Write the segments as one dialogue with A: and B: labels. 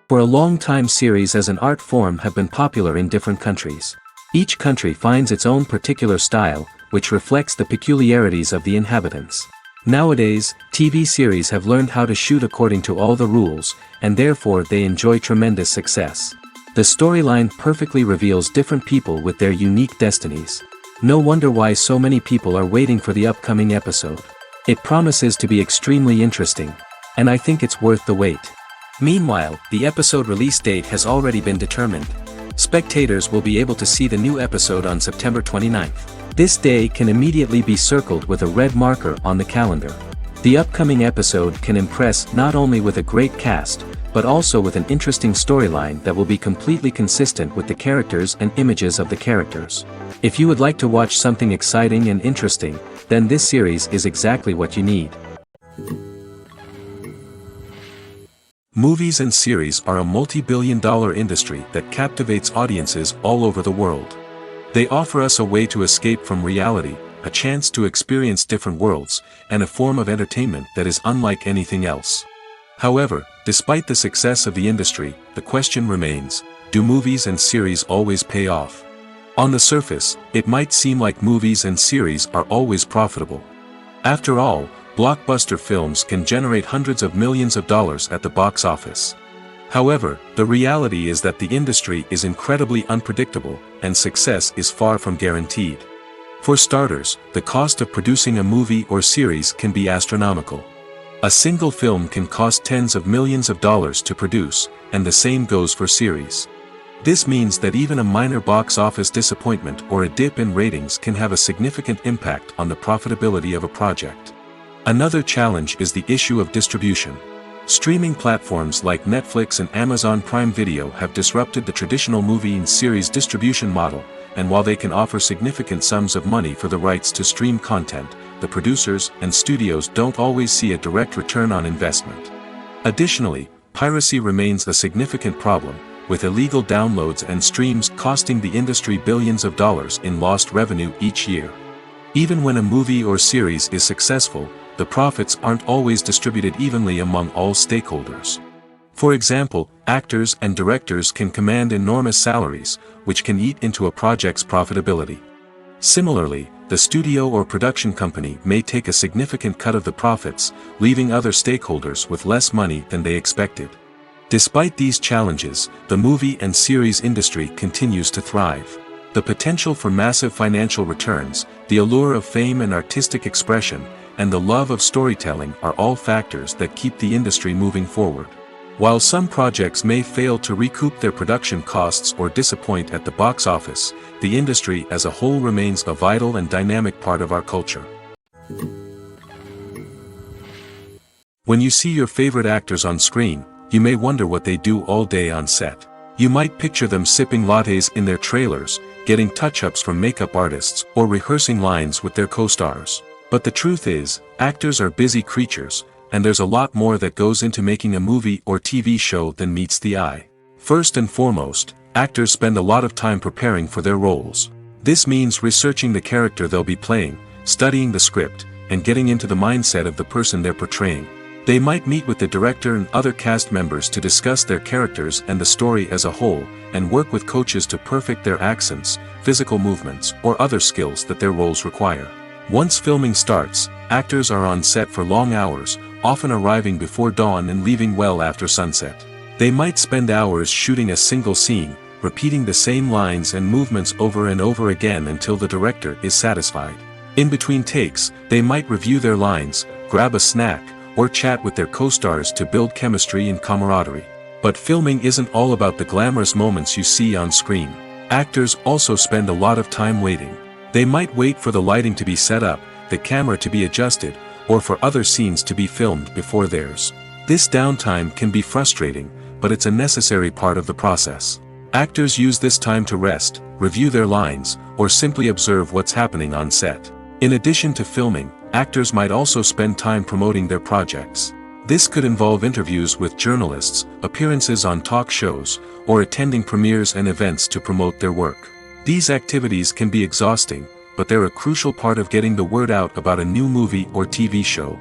A: For a long time, series as an art form have been popular in different countries. Each country finds its own particular style, which reflects the peculiarities of the inhabitants. Nowadays, TV series have learned how to shoot according to all the rules, and therefore they enjoy tremendous success. The storyline perfectly reveals different people with their unique destinies. No wonder why so many people are waiting for the upcoming episode. It promises to be extremely interesting, and I think it's worth the wait. Meanwhile, the episode release date has already been determined. Spectators will be able to see the new episode on September 29th. This day can immediately be circled with a red marker on the calendar. The upcoming episode can impress not only with a great cast, but also with an interesting storyline that will be completely consistent with the characters and images of the characters. If you would like to watch something exciting and interesting, then this series is exactly what you need. Movies and series are a multi-billion-dollar industry that captivates audiences all over the world. They offer us a way to escape from reality, a chance to experience different worlds, and a form of entertainment that is unlike anything else. However, despite the success of the industry, the question remains, do movies and series always pay off? On the surface, it might seem like movies and series are always profitable. After all, blockbuster films can generate hundreds of millions of dollars at the box office. However, the reality is that the industry is incredibly unpredictable, and success is far from guaranteed. For starters, the cost of producing a movie or series can be astronomical. A single film can cost tens of millions of dollars to produce, and the same goes for series. This means that even a minor box office disappointment or a dip in ratings can have a significant impact on the profitability of a project. Another challenge is the issue of distribution. Streaming platforms like Netflix and Amazon Prime Video have disrupted the traditional movie and series distribution model, and while they can offer significant sums of money for the rights to stream content, the producers and studios don't always see a direct return on investment. Additionally, piracy remains a significant problem, with illegal downloads and streams costing the industry billions of dollars in lost revenue each year. Even when a movie or series is successful, the profits aren't always distributed evenly among all stakeholders. For example, actors and directors can command enormous salaries, which can eat into a project's profitability. Similarly, the studio or production company may take a significant cut of the profits, leaving other stakeholders with less money than they expected. Despite these challenges, the movie and series industry continues to thrive. The potential for massive financial returns, the allure of fame and artistic expression, and the love of storytelling are all factors that keep the industry moving forward. While some projects may fail to recoup their production costs or disappoint at the box office, the industry as a whole remains a vital and dynamic part of our culture. When you see your favorite actors on screen, you may wonder what they do all day on set. You might picture them sipping lattes in their trailers, getting touch-ups from makeup artists, or rehearsing lines with their co-stars. But the truth is, actors are busy creatures, and there's a lot more that goes into making a movie or TV show than meets the eye. First and foremost, actors spend a lot of time preparing for their roles. This means researching the character they'll be playing, studying the script, and getting into the mindset of the person they're portraying. They might meet with the director and other cast members to discuss their characters and the story as a whole, and work with coaches to perfect their accents, physical movements, or other skills that their roles require. Once filming starts, actors are on set for long hours, often arriving before dawn and leaving well after sunset. They might spend hours shooting a single scene, repeating the same lines and movements over and over again until the director is satisfied. In between takes, they might review their lines, grab a snack, or chat with their co-stars to build chemistry and camaraderie. But filming isn't all about the glamorous moments you see on screen. Actors also spend a lot of time waiting. They might wait for the lighting to be set up, the camera to be adjusted, or for other scenes to be filmed before theirs. This downtime can be frustrating, but it's a necessary part of the process. Actors use this time to rest, review their lines, or simply observe what's happening on set. In addition to filming, actors might also spend time promoting their projects. This could involve interviews with journalists, appearances on talk shows, or attending premieres and events to promote their work. These activities can be exhausting, but they're a crucial part of getting the word out about a new movie or TV show.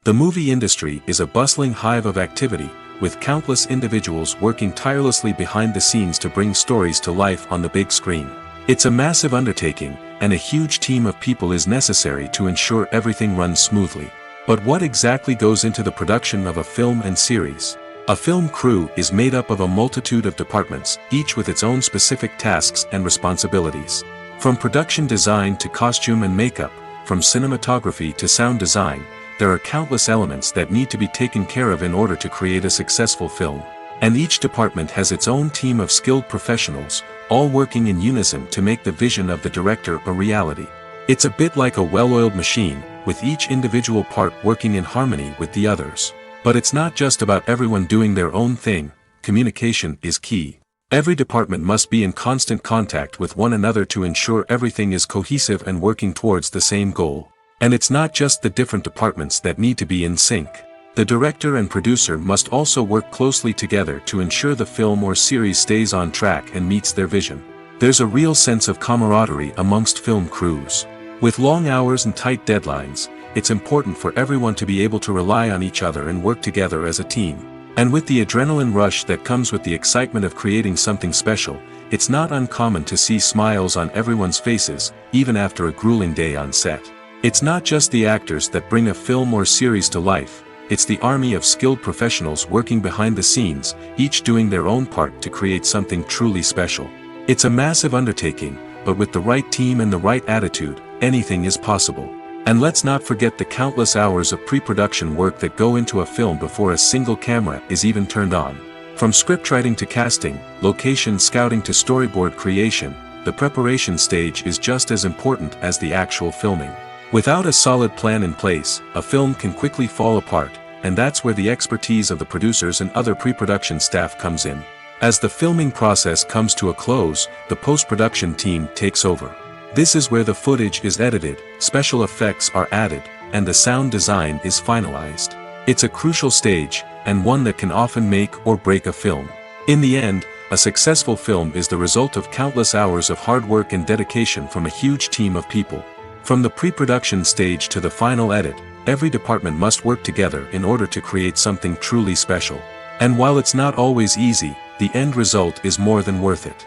A: The movie industry is a bustling hive of activity, with countless individuals working tirelessly behind the scenes to bring stories to life on the big screen. It's a massive undertaking, and a huge team of people is necessary to ensure everything runs smoothly. But what exactly goes into the production of a film and series? A film crew is made up of a multitude of departments, each with its own specific tasks and responsibilities. From production design to costume and makeup, from cinematography to sound design, there are countless elements that need to be taken care of in order to create a successful film. And each department has its own team of skilled professionals, all working in unison to make the vision of the director a reality. It's a bit like a well-oiled machine, with each individual part working in harmony with the others. But it's not just about everyone doing their own thing. Communication is key. Every department must be in constant contact with one another to ensure everything is cohesive and working towards the same goal. And it's not just the different departments that need to be in sync. The director and producer must also work closely together to ensure the film or series stays on track and meets their vision. There's a real sense of camaraderie amongst film crews. With long hours and tight deadlines, it's important for everyone to be able to rely on each other and work together as a team. And with the adrenaline rush that comes with the excitement of creating something special, it's not uncommon to see smiles on everyone's faces, even after a grueling day on set. It's not just the actors that bring a film or series to life, it's the army of skilled professionals working behind the scenes, each doing their own part to create something truly special. It's a massive undertaking, but with the right team and the right attitude, anything is possible. And let's not forget the countless hours of pre-production work that go into a film before a single camera is even turned on. From scriptwriting to casting, location scouting to storyboard creation, the preparation stage is just as important as the actual filming. Without a solid plan in place, a film can quickly fall apart, and that's where the expertise of the producers and other pre-production staff comes in. As the filming process comes to a close, the post-production team takes over. This is where the footage is edited, special effects are added, and the sound design is finalized. It's a crucial stage, and one that can often make or break a film. In the end, a successful film is the result of countless hours of hard work and dedication from a huge team of people. From the pre-production stage to the final edit, every department must work together in order to create something truly special. And while it's not always easy, the end result is more than worth it.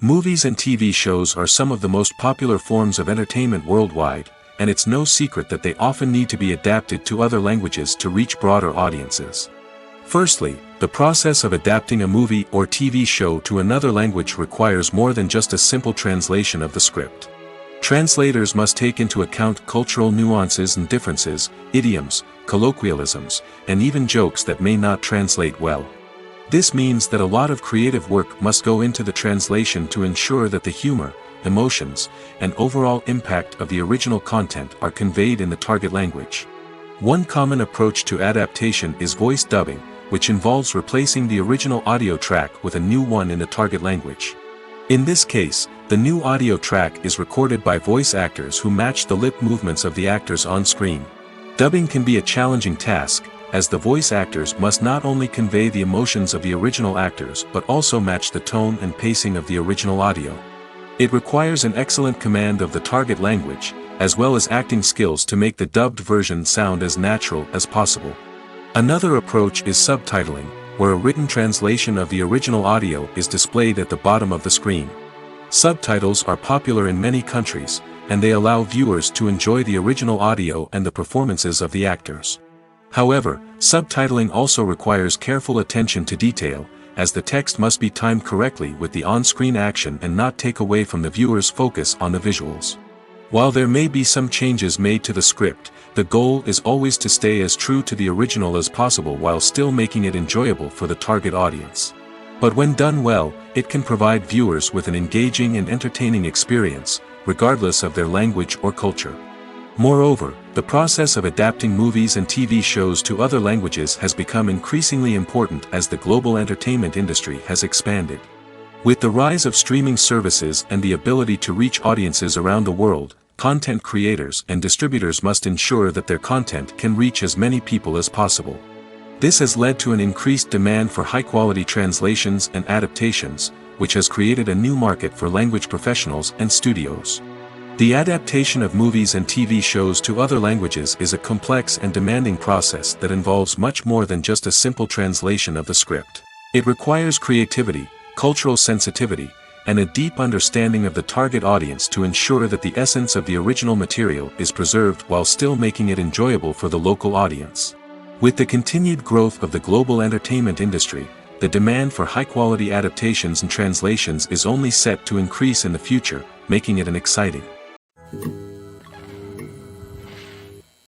A: Movies and TV shows are some of the most popular forms of entertainment worldwide, and it's no secret that they often need to be adapted to other languages to reach broader audiences. Firstly, the process of adapting a movie or TV show to another language requires more than just a simple translation of the script. Translators must take into account cultural nuances and differences, idioms, colloquialisms, and even jokes that may not translate well. This means that a lot of creative work must go into the translation to ensure that the humor, emotions, and overall impact of the original content are conveyed in the target language. One common approach to adaptation is voice dubbing, which involves replacing the original audio track with a new one in the target language. In this case, the new audio track is recorded by voice actors who match the lip movements of the actors on screen. Dubbing can be a challenging task, as the voice actors must not only convey the emotions of the original actors but also match the tone and pacing of the original audio. It requires an excellent command of the target language, as well as acting skills to make the dubbed version sound as natural as possible. Another approach is subtitling, where a written translation of the original audio is displayed at the bottom of the screen. Subtitles are popular in many countries, and they allow viewers to enjoy the original audio and the performances of the actors. However, subtitling also requires careful attention to detail, as the text must be timed correctly with the on-screen action and not take away from the viewer's focus on the visuals. While there may be some changes made to the script, the goal is always to stay as true to the original as possible while still making it enjoyable for the target audience. But when done well, it can provide viewers with an engaging and entertaining experience, regardless of their language or culture. Moreover, the process of adapting movies and TV shows to other languages has become increasingly important as the global entertainment industry has expanded. With the rise of streaming services and the ability to reach audiences around the world, content creators and distributors must ensure that their content can reach as many people as possible. This has led to an increased demand for high-quality translations and adaptations, which has created a new market for language professionals and studios. The adaptation of movies and TV shows to other languages is a complex and demanding process that involves much more than just a simple translation of the script. It requires creativity, cultural sensitivity, and a deep understanding of the target audience to ensure that the essence of the original material is preserved while still making it enjoyable for the local audience. With the continued growth of the global entertainment industry, the demand for high-quality adaptations and translations is only set to increase in the future, making it an exciting.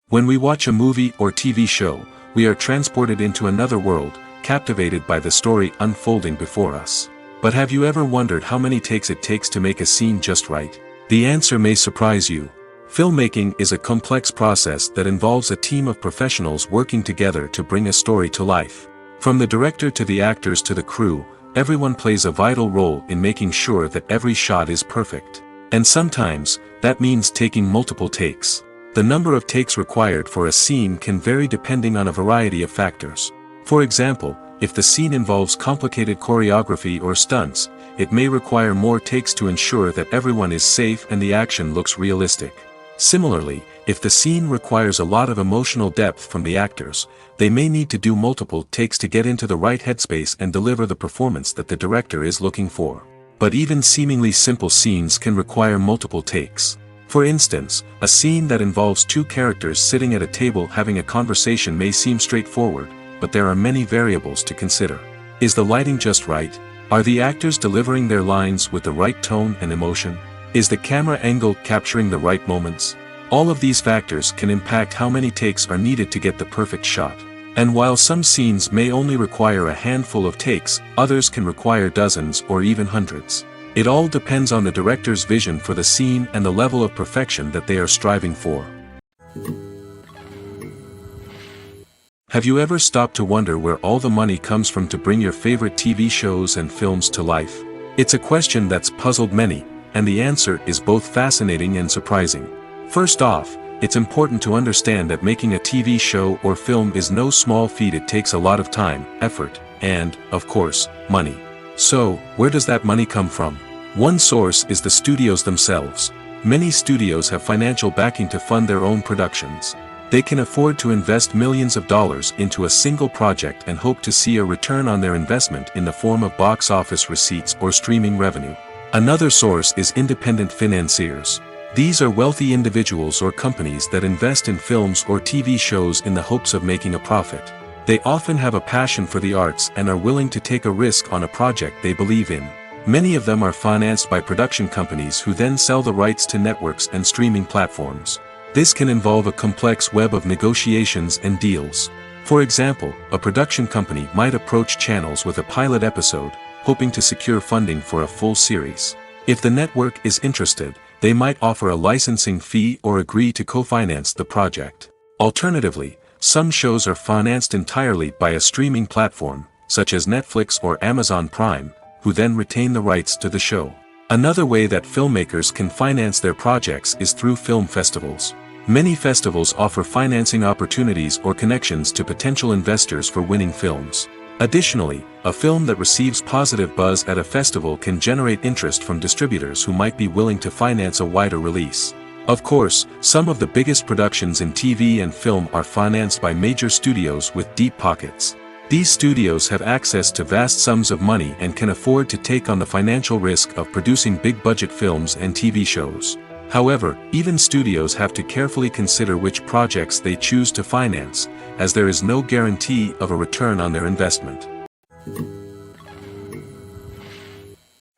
A: When we watch a movie or TV show, we are transported into another world, captivated by the story unfolding before us. But have you ever wondered how many takes it takes to make a scene just right? The answer may surprise you. Filmmaking is a complex process that involves a team of professionals working together to bring a story to life. From the director to the actors to the crew, everyone plays a vital role in making sure that every shot is perfect. And sometimes, that means taking multiple takes. The number of takes required for a scene can vary depending on a variety of factors. For example, if the scene involves complicated choreography or stunts, it may require more takes to ensure that everyone is safe and the action looks realistic. Similarly, if the scene requires a lot of emotional depth from the actors, they may need to do multiple takes to get into the right headspace and deliver the performance that the director is looking for. But even seemingly simple scenes can require multiple takes. For instance, a scene that involves two characters sitting at a table having a conversation may seem straightforward, but there are many variables to consider. Is the lighting just right? Are the actors delivering their lines with the right tone and emotion? Is the camera angle capturing the right moments? All of these factors can impact how many takes are needed to get the perfect shot. And while some scenes may only require a handful of takes, others can require dozens or even hundreds. It all depends on the director's vision for the scene and the level of perfection that they are striving for. Have you ever stopped to wonder where all the money comes from to bring your favorite TV shows and films to life? It's a question that's puzzled many, and the answer is both fascinating and surprising. First off, it's important to understand that making a TV show or film is no small feat. It takes a lot of time, effort, and, of course, money. So, where does that money come from? One source is the studios themselves. Many studios have financial backing to fund their own productions. They can afford to invest millions of dollars into a single project and hope to see a return on their investment in the form of box office receipts or streaming revenue. Another source is independent financiers. These are wealthy individuals or companies that invest in films or TV shows in the hopes of making a profit. They often have a passion for the arts and are willing to take a risk on a project they believe in. Many of them are financed by production companies who then sell the rights to networks and streaming platforms. This can involve a complex web of negotiations and deals. For example, a production company might approach channels with a pilot episode, hoping to secure funding for a full series. If the network is interested, they might offer a licensing fee or agree to co-finance the project. Alternatively, some shows are financed entirely by a streaming platform, such as Netflix or Amazon Prime, who then retain the rights to the show. Another way that filmmakers can finance their projects is through film festivals. Many festivals offer financing opportunities or connections to potential investors for winning films. Additionally, a film that receives positive buzz at a festival can generate interest from distributors who might be willing to finance a wider release. Of course, some of the biggest productions in TV and film are financed by major studios with deep pockets. These studios have access to vast sums of money and can afford to take on the financial risk of producing big-budget films and TV shows. However, even studios have to carefully consider which projects they choose to finance, as there is no guarantee of a return on their investment.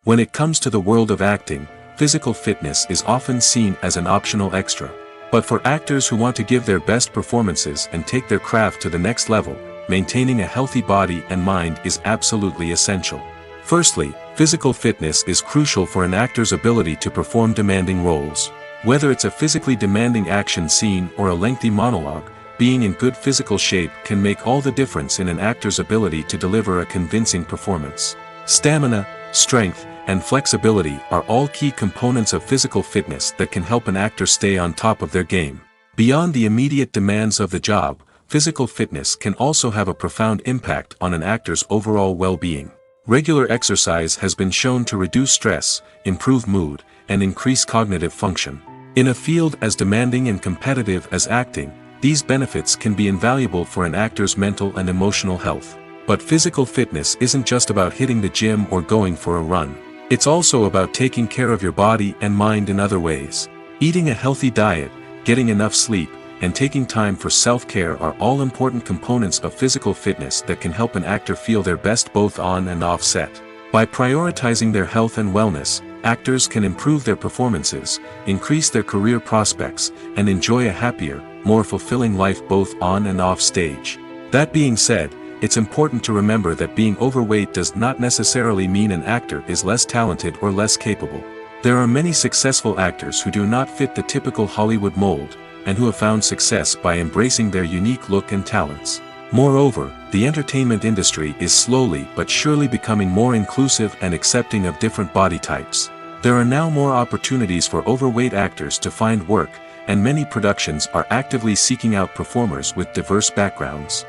A: When it comes to the world of acting, physical fitness is often seen as an optional extra. But for actors who want to give their best performances and take their craft to the next level, maintaining a healthy body and mind is absolutely essential. Firstly, physical fitness is crucial for an actor's ability to perform demanding roles. Whether it's a physically demanding action scene or a lengthy monologue, being in good physical shape can make all the difference in an actor's ability to deliver a convincing performance. Stamina, strength, and flexibility are all key components of physical fitness that can help an actor stay on top of their game. Beyond the immediate demands of the job, physical fitness can also have a profound impact on an actor's overall well-being. Regular exercise has been shown to reduce stress, improve mood, and increase cognitive function. In a field as demanding and competitive as acting, these benefits can be invaluable for an actor's mental and emotional health. But physical fitness isn't just about hitting the gym or going for a run. It's also about taking care of your body and mind in other ways. Eating a healthy diet, getting enough sleep, and taking time for self-care are all important components of physical fitness that can help an actor feel their best both on and off set. By prioritizing their health and wellness, actors can improve their performances, increase their career prospects, and enjoy a happier, more fulfilling life both on and off stage. That being said, it's important to remember that being overweight does not necessarily mean an actor is less talented or less capable. There are many successful actors who do not fit the typical Hollywood mold, and who have found success by embracing their unique look and talents. Moreover, the entertainment industry is slowly but surely becoming more inclusive and accepting of different body types. There are now more opportunities for overweight actors to find work, and many productions are actively seeking out performers with diverse backgrounds.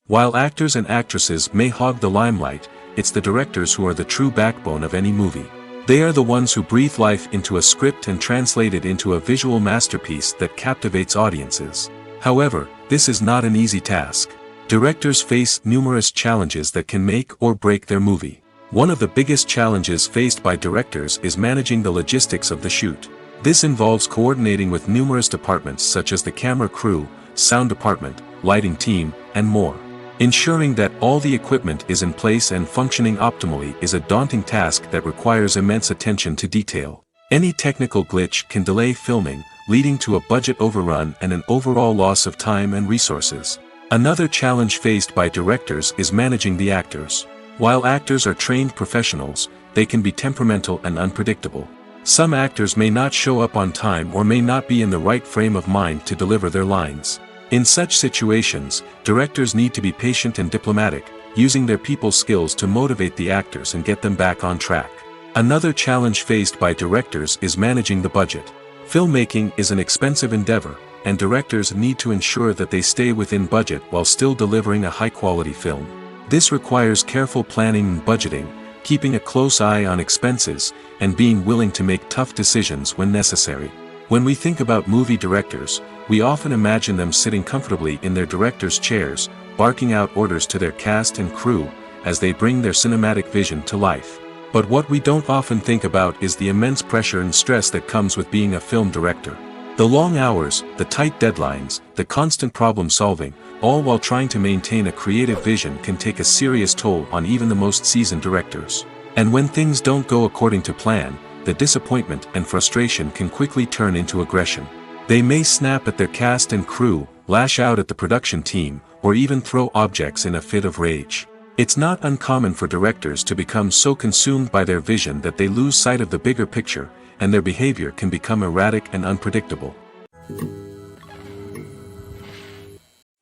A: While actors and actresses may hog the limelight, it's the directors who are the true backbone of any movie. They are the ones who breathe life into a script and translate it into a visual masterpiece that captivates audiences. However, this is not an easy task. Directors face numerous challenges that can make or break their movie. One of the biggest challenges faced by directors is managing the logistics of the shoot. This involves coordinating with numerous departments such as the camera crew, sound department, lighting team, and more. Ensuring that all the equipment is in place and functioning optimally is a daunting task that requires immense attention to detail. Any technical glitch can delay filming, leading to a budget overrun and an overall loss of time and resources. Another challenge faced by directors is managing the actors. While actors are trained professionals, they can be temperamental and unpredictable. Some actors may not show up on time or may not be in the right frame of mind to deliver their lines. In such situations, directors need to be patient and diplomatic, using their people skills to motivate the actors and get them back on track. Another challenge faced by directors is managing the budget. Filmmaking is an expensive endeavor, and directors need to ensure that they stay within budget while still delivering a high-quality film. This requires careful planning and budgeting, keeping a close eye on expenses, and being willing to make tough decisions when necessary. When we think about movie directors, we often imagine them sitting comfortably in their director's chairs, barking out orders to their cast and crew, as they bring their cinematic vision to life. But what we don't often think about is the immense pressure and stress that comes with being a film director. The long hours, the tight deadlines, the constant problem solving, all while trying to maintain a creative vision can take a serious toll on even the most seasoned directors. And when things don't go according to plan, the disappointment and frustration can quickly turn into aggression. They may snap at their cast and crew, lash out at the production team, or even throw objects in a fit of rage. It's not uncommon for directors to become so consumed by their vision that they lose sight of the bigger picture, and their behavior can become erratic and unpredictable.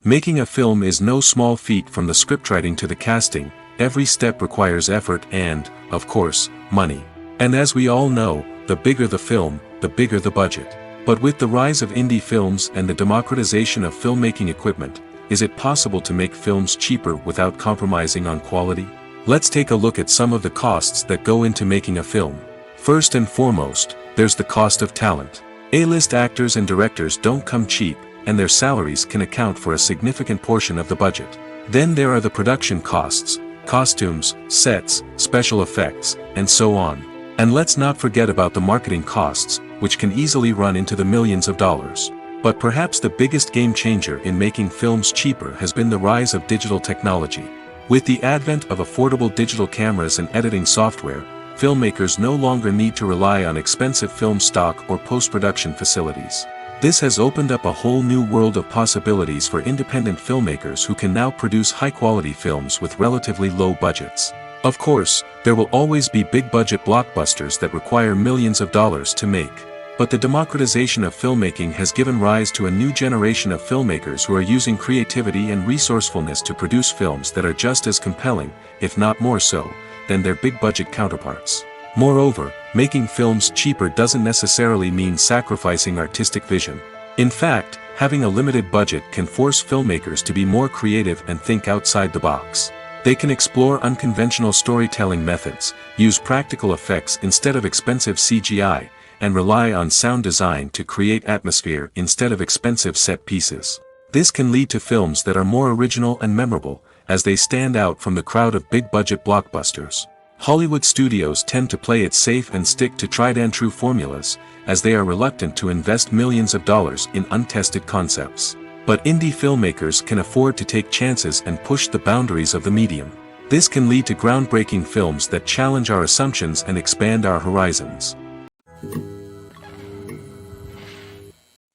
A: Making a film is no small feat. From the scriptwriting to the casting, every step requires effort and, of course, money. And as we all know, the bigger the film, the bigger the budget. But with the rise of indie films and the democratization of filmmaking equipment, is it possible to make films cheaper without compromising on quality? Let's take a look at some of the costs that go into making a film. First and foremost, there's the cost of talent. A-list actors and directors don't come cheap, and their salaries can account for a significant portion of the budget. Then there are the production costs, costumes, sets, special effects, and so on. And let's not forget about the marketing costs, which can easily run into the millions of dollars. But perhaps the biggest game changer in making films cheaper has been the rise of digital technology. With the advent of affordable digital cameras and editing software, filmmakers no longer need to rely on expensive film stock or post-production facilities. This has opened up a whole new world of possibilities for independent filmmakers who can now produce high-quality films with relatively low budgets. Of course, there will always be big-budget blockbusters that require millions of dollars to make. But the democratization of filmmaking has given rise to a new generation of filmmakers who are using creativity and resourcefulness to produce films that are just as compelling, if not more so, than their big-budget counterparts. Moreover, making films cheaper doesn't necessarily mean sacrificing artistic vision. In fact, having a limited budget can force filmmakers to be more creative and think outside the box. They can explore unconventional storytelling methods, use practical effects instead of expensive CGI, and rely on sound design to create atmosphere instead of expensive set pieces. This can lead to films that are more original and memorable, as they stand out from the crowd of big-budget blockbusters. Hollywood studios tend to play it safe and stick to tried-and-true formulas, as they are reluctant to invest millions of dollars in untested concepts. But indie filmmakers can afford to take chances and push the boundaries of the medium. This can lead to groundbreaking films that challenge our assumptions and expand our horizons.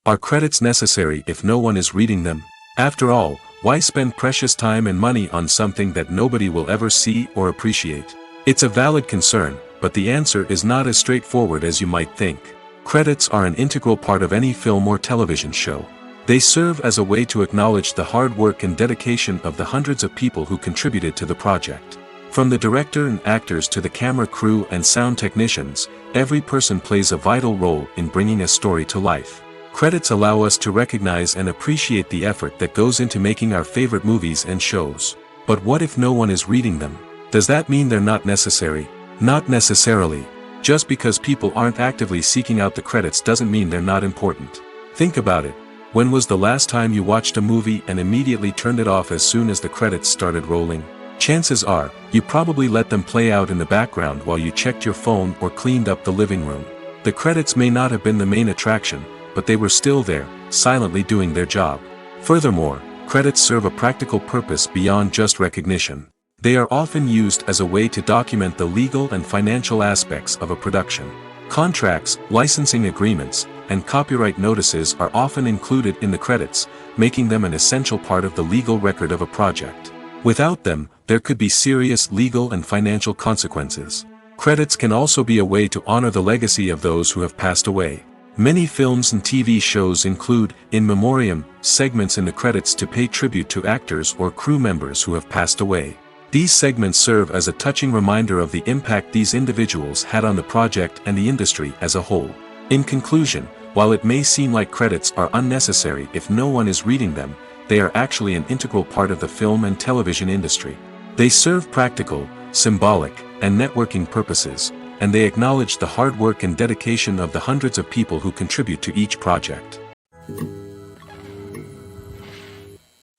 A: Are credits necessary if no one is reading them? After all, why spend precious time and money on something that nobody will ever see or appreciate? It's a valid concern, but the answer is not as straightforward as you might think. Credits are an integral part of any film or television show. They serve as a way to acknowledge the hard work and dedication of the hundreds of people who contributed to the project. From the director and actors to the camera crew and sound technicians, every person plays a vital role in bringing a story to life. Credits allow us to recognize and appreciate the effort that goes into making our favorite movies and shows. But what if no one is reading them? Does that mean they're not necessary? Not necessarily. Just because people aren't actively seeking out the credits doesn't mean they're not important. Think about it. When was the last time you watched a movie and immediately turned it off as soon as the credits started rolling? Chances are, you probably let them play out in the background while you checked your phone or cleaned up the living room. The credits may not have been the main attraction, but they were still there, silently doing their job. Furthermore, credits serve a practical purpose beyond just recognition. They are often used as a way to document the legal and financial aspects of a production. Contracts, licensing agreements, and copyright notices are often included in the credits, making them an essential part of the legal record of a project. Without them, there could be serious legal and financial consequences. Credits can also be a way to honor the legacy of those who have passed away. Many films and TV shows include, in memoriam, segments in the credits to pay tribute to actors or crew members who have passed away. These segments serve as a touching reminder of the impact these individuals had on the project and the industry as a whole. In conclusion, while it may seem like credits are unnecessary if no one is reading them, they are actually an integral part of the film and television industry. They serve practical, symbolic, and networking purposes, and they acknowledge the hard work and dedication of the hundreds of people who contribute to each project.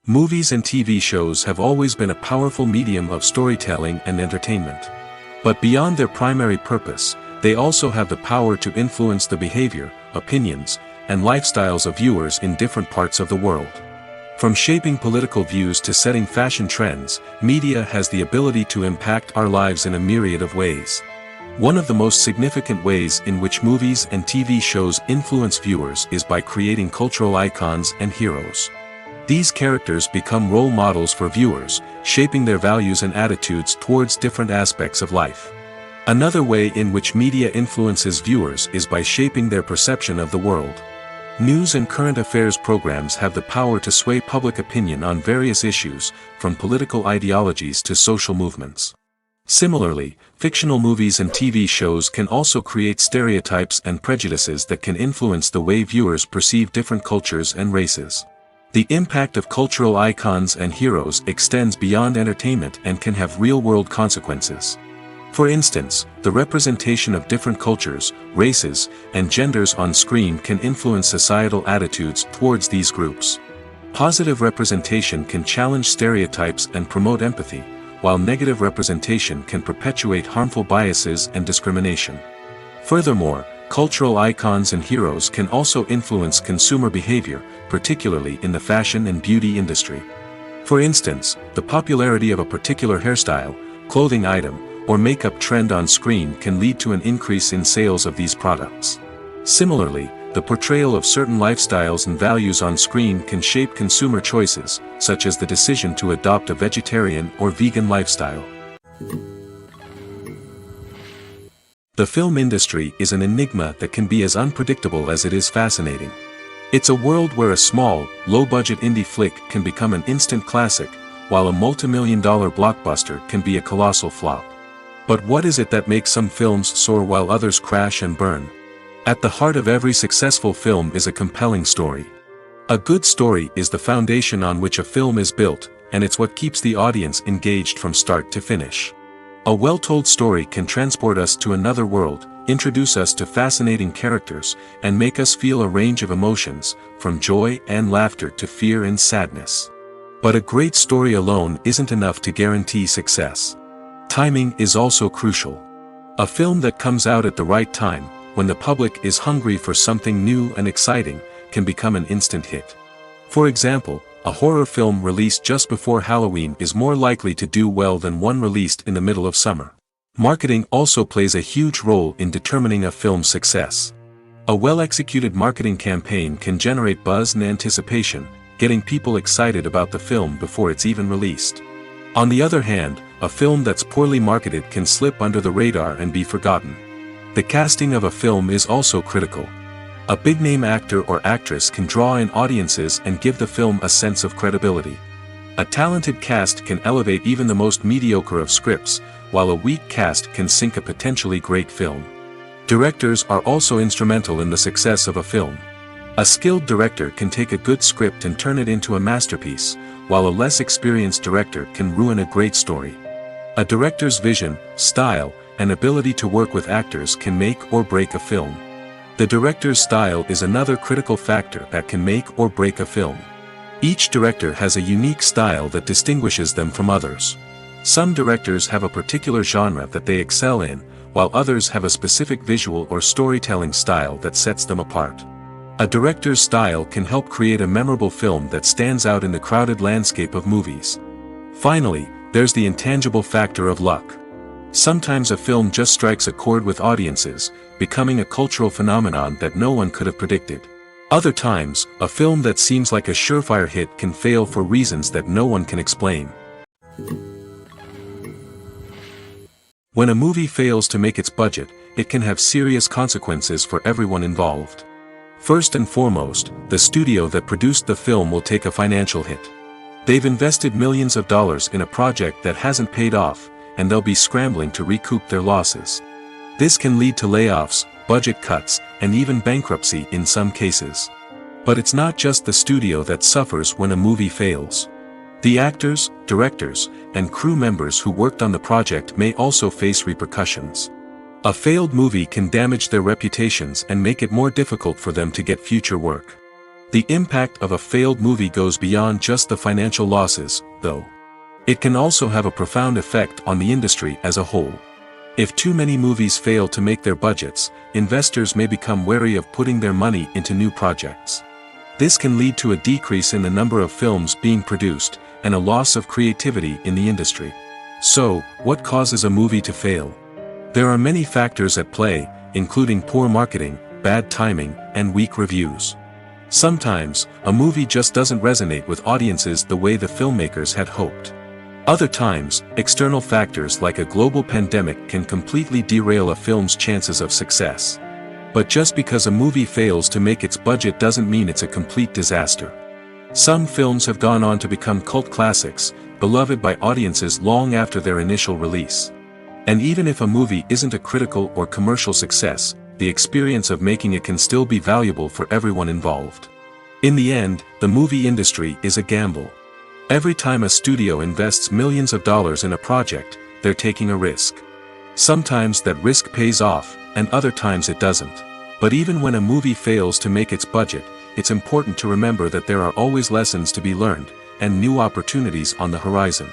A: Movies and TV shows have always been a powerful medium of storytelling and entertainment. But beyond their primary purpose, they also have the power to influence the behavior, opinions, and lifestyles of viewers in different parts of the world. From shaping political views to setting fashion trends, media has the ability to impact our lives in a myriad of ways. One of the most significant ways in which movies and TV shows influence viewers is by creating cultural icons and heroes. These characters become role models for viewers, shaping their values and attitudes towards different aspects of life. Another way in which media influences viewers is by shaping their perception of the world. News and current affairs programs have the power to sway public opinion on various issues, from political ideologies to social movements. Similarly, fictional movies and TV shows can also create stereotypes and prejudices that can influence the way viewers perceive different cultures and races. The impact of cultural icons and heroes extends beyond entertainment and can have real-world consequences. For instance, the representation of different cultures, races, and genders on screen can influence societal attitudes towards these groups. Positive representation can challenge stereotypes and promote empathy, while negative representation can perpetuate harmful biases and discrimination. Furthermore, cultural icons and heroes can also influence consumer behavior, particularly in the fashion and beauty industry. For instance, the popularity of a particular hairstyle, clothing item, or makeup trend on screen can lead to an increase in sales of these products. Similarly, the portrayal of certain lifestyles and values on screen can shape consumer choices, such as the decision to adopt a vegetarian or vegan lifestyle. The film industry is an enigma that can be as unpredictable as it is fascinating. It's a world where a small, low-budget indie flick can become an instant classic, while a multi-million-dollar blockbuster can be a colossal flop. But what is it that makes some films soar while others crash and burn? At the heart of every successful film is a compelling story. A good story is the foundation on which a film is built, and it's what keeps the audience engaged from start to finish. A well-told story can transport us to another world, introduce us to fascinating characters, and make us feel a range of emotions, from joy and laughter to fear and sadness. But a great story alone isn't enough to guarantee success. Timing is also crucial. A film that comes out at the right time, when the public is hungry for something new and exciting, can become an instant hit. For example, a horror film released just before Halloween is more likely to do well than one released in the middle of summer. Marketing also plays a huge role in determining a film's success. A well-executed marketing campaign can generate buzz and anticipation, getting people excited about the film before it's even released. On the other hand, a film that's poorly marketed can slip under the radar and be forgotten. The casting of a film is also critical. A big-name actor or actress can draw in audiences and give the film a sense of credibility. A talented cast can elevate even the most mediocre of scripts, while a weak cast can sink a potentially great film. Directors are also instrumental in the success of a film. A skilled director can take a good script and turn it into a masterpiece, while a less experienced director can ruin a great story. A director's vision, style, and ability to work with actors can make or break a film. The director's style is another critical factor that can make or break a film. Each director has a unique style that distinguishes them from others. Some directors have a particular genre that they excel in, while others have a specific visual or storytelling style that sets them apart. A director's style can help create a memorable film that stands out in the crowded landscape of movies. Finally, there's the intangible factor of luck. Sometimes a film just strikes a chord with audiences, becoming a cultural phenomenon that no one could have predicted. Other times, a film that seems like a surefire hit can fail for reasons that no one can explain. When a movie fails to make its budget, it can have serious consequences for everyone involved. First and foremost, the studio that produced the film will take a financial hit. They've invested millions of dollars in a project that hasn't paid off, and they'll be scrambling to recoup their losses. This can lead to layoffs, budget cuts, and even bankruptcy in some cases. But it's not just the studio that suffers when a movie fails. The actors, directors, and crew members who worked on the project may also face repercussions. A failed movie can damage their reputations and make it more difficult for them to get future work. The impact of a failed movie goes beyond just the financial losses, though. It can also have a profound effect on the industry as a whole. If too many movies fail to make their budgets, investors may become wary of putting their money into new projects. This can lead to a decrease in the number of films being produced, and a loss of creativity in the industry. So, what causes a movie to fail? There are many factors at play, including poor marketing, bad timing, and weak reviews. Sometimes, a movie just doesn't resonate with audiences the way the filmmakers had hoped. Other times, external factors like a global pandemic can completely derail a film's chances of success. But just because a movie fails to make its budget doesn't mean it's a complete disaster. Some films have gone on to become cult classics, beloved by audiences long after their initial release. And even if a movie isn't a critical or commercial success, the experience of making it can still be valuable for everyone involved. In the end, the movie industry is a gamble. Every time a studio invests millions of dollars in a project, they're taking a risk. Sometimes that risk pays off, and other times it doesn't. But even when a movie fails to make its budget, it's important to remember that there are always lessons to be learned, and new opportunities on the horizon.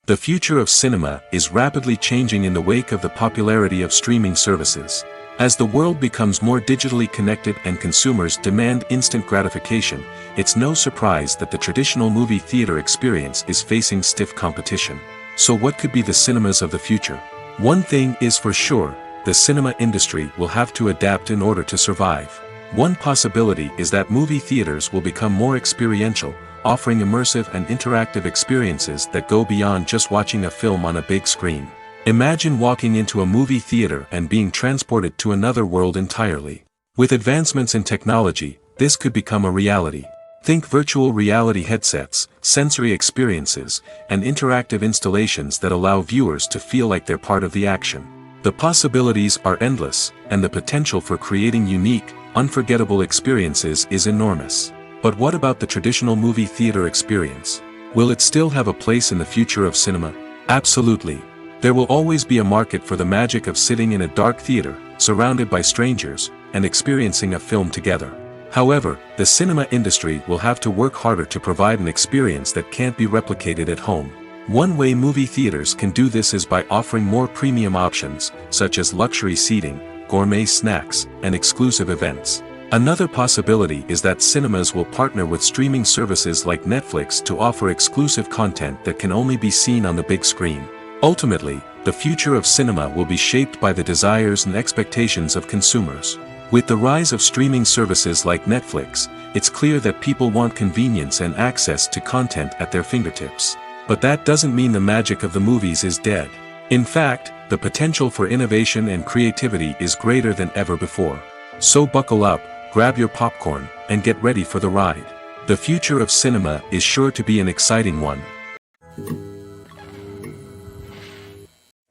A: The future of cinema is rapidly changing in the wake of the popularity of streaming services. As the world becomes more digitally connected and consumers demand instant gratification, it's no surprise that the traditional movie theater experience is facing stiff competition. So what could be the cinemas of the future? One thing is for sure, the cinema industry will have to adapt in order to survive. One possibility is that movie theaters will become more experiential, offering immersive and interactive experiences that go beyond just watching a film on a big screen. Imagine walking into a movie theater and being transported to another world entirely. With advancements in technology, this could become a reality. Think virtual reality headsets, sensory experiences, and interactive installations that allow viewers to feel like they're part of the action. The possibilities are endless, and the potential for creating unique, unforgettable experiences is enormous. But what about the traditional movie theater experience? Will it still have a place in the future of cinema? Absolutely. There will always be a market for the magic of sitting in a dark theater, surrounded by strangers, and experiencing a film together. However, the cinema industry will have to work harder to provide an experience that can't be replicated at home. One way movie theaters can do this is by offering more premium options, such as luxury seating, gourmet snacks, and exclusive events. Another possibility is that cinemas will partner with streaming services like Netflix to offer exclusive content that can only be seen on the big screen. Ultimately, the future of cinema will be shaped by the desires and expectations of consumers. With the rise of streaming services like Netflix, it's clear that people want convenience and access to content at their fingertips. But that doesn't mean the magic of the movies is dead. In fact, the potential for innovation and creativity is greater than ever before. So buckle up, grab your popcorn, and get ready for the ride. The future of cinema is sure to be an exciting one.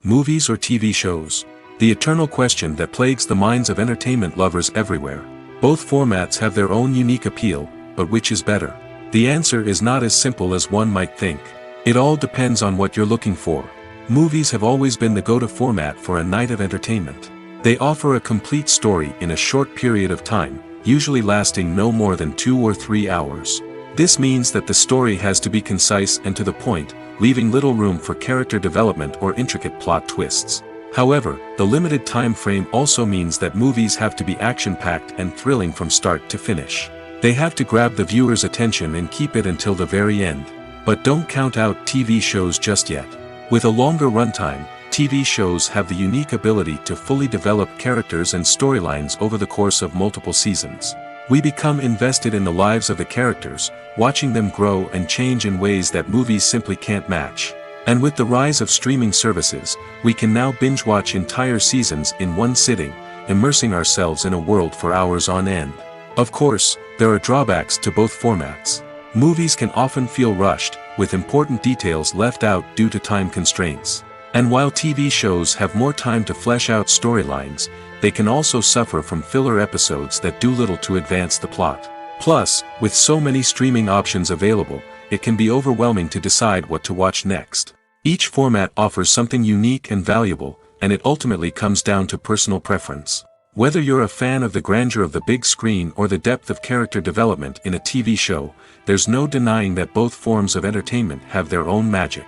A: Movies or TV shows? The eternal question that plagues the minds of entertainment lovers everywhere. Both formats have their own unique appeal, but which is better? The answer is not as simple as one might think. It all depends on what you're looking for. Movies have always been the go-to format for a night of entertainment. They offer a complete story in a short period of time, usually lasting no more than 2 or 3 hours. This means that the story has to be concise and to the point, leaving little room for character development or intricate plot twists. However, the limited time frame also means that movies have to be action-packed and thrilling from start to finish. They have to grab the viewer's attention and keep it until the very end. But don't count out TV shows just yet. With a longer runtime, TV shows have the unique ability to fully develop characters and storylines over the course of multiple seasons. We become invested in the lives of the characters, watching them grow and change in ways that movies simply can't match. And with the rise of streaming services, we can now binge-watch entire seasons in one sitting, immersing ourselves in a world for hours on end. Of course, there are drawbacks to both formats. Movies can often feel rushed, with important details left out due to time constraints. And while TV shows have more time to flesh out storylines, they can also suffer from filler episodes that do little to advance the plot. Plus, with so many streaming options available, it can be overwhelming to decide what to watch next. Each format offers something unique and valuable, and it ultimately comes down to personal preference. Whether you're a fan of the grandeur of the big screen or the depth of character development in a TV show, there's no denying that both forms of entertainment have their own magic.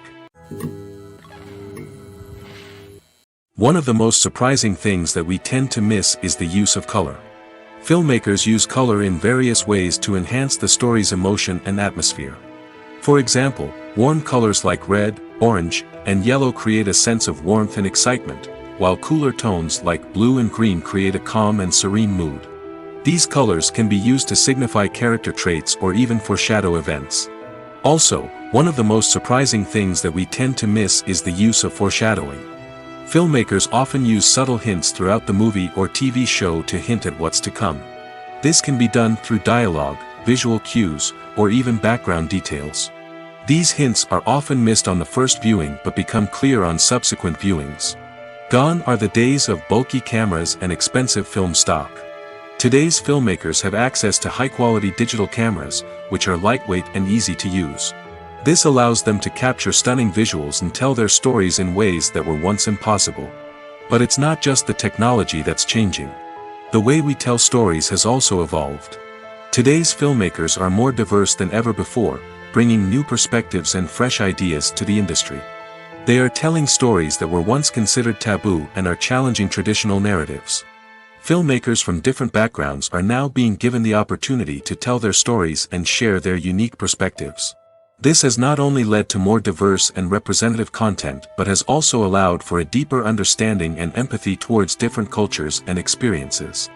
A: One of the most surprising things that we tend to miss is the use of color. Filmmakers use color in various ways to enhance the story's emotion and atmosphere. For example, warm colors like red, orange, and yellow create a sense of warmth and excitement, while cooler tones like blue and green create a calm and serene mood. These colors can be used to signify character traits or even foreshadow events. Also, one of the most surprising things that we tend to miss is the use of foreshadowing. Filmmakers often use subtle hints throughout the movie or TV show to hint at what's to come. This can be done through dialogue, visual cues, or even background details. These hints are often missed on the first viewing but become clear on subsequent viewings. Gone are the days of bulky cameras and expensive film stock. Today's filmmakers have access to high-quality digital cameras, which are lightweight and easy to use. This allows them to capture stunning visuals and tell their stories in ways that were once impossible. But it's not just the technology that's changing. The way we tell stories has also evolved. Today's filmmakers are more diverse than ever before, bringing new perspectives and fresh ideas to the industry. They are telling stories that were once considered taboo and are challenging traditional narratives. Filmmakers from different backgrounds are now being given the opportunity to tell their stories and share their unique perspectives. This has not only led to more diverse and representative content but has also allowed for a deeper understanding and empathy towards different cultures and experiences.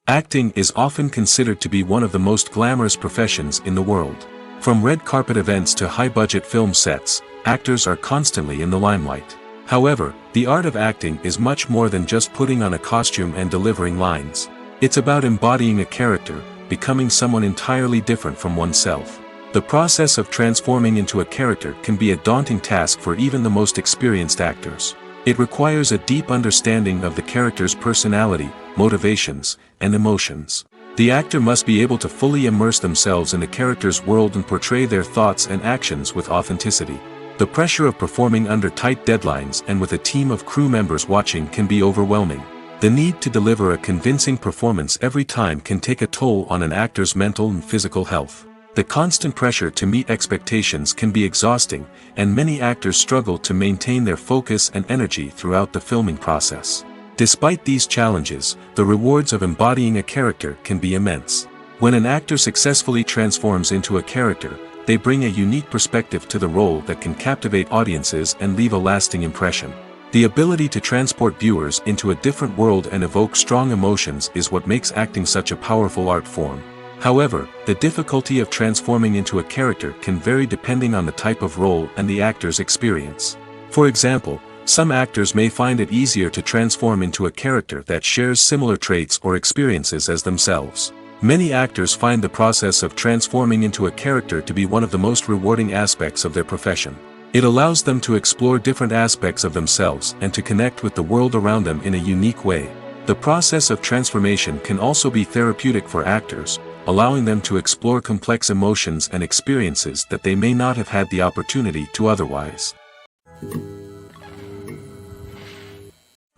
A: Acting is often considered to be one of the most glamorous professions in the world. From red carpet events to high-budget film sets, actors are constantly in the limelight. However, the art of acting is much more than just putting on a costume and delivering lines. It's about embodying a character, becoming someone entirely different from oneself. The process of transforming into a character can be a daunting task for even the most experienced actors. It requires a deep understanding of the character's personality, motivations, and emotions. The actor must be able to fully immerse themselves in the character's world and portray their thoughts and actions with authenticity. The pressure of performing under tight deadlines and with a team of crew members watching can be overwhelming. The need to deliver a convincing performance every time can take a toll on an actor's mental and physical health. The constant pressure to meet expectations can be exhausting, and many actors struggle to maintain their focus and energy throughout the filming process. Despite these challenges, the rewards of embodying a character can be immense. When an actor successfully transforms into a character, they bring a unique perspective to the role that can captivate audiences and leave a lasting impression. The ability to transport viewers into a different world and evoke strong emotions is what makes acting such a powerful art form. However, the difficulty of transforming into a character can vary depending on the type of role and the actor's experience. For example, some actors may find it easier to transform into a character that shares similar traits or experiences as themselves. Many actors find the process of transforming into a character to be one of the most rewarding aspects of their profession. It allows them to explore different aspects of themselves and to connect with the world around them in a unique way. The process of transformation can also be therapeutic for actors, allowing them to explore complex emotions and experiences that they may not have had the opportunity to otherwise.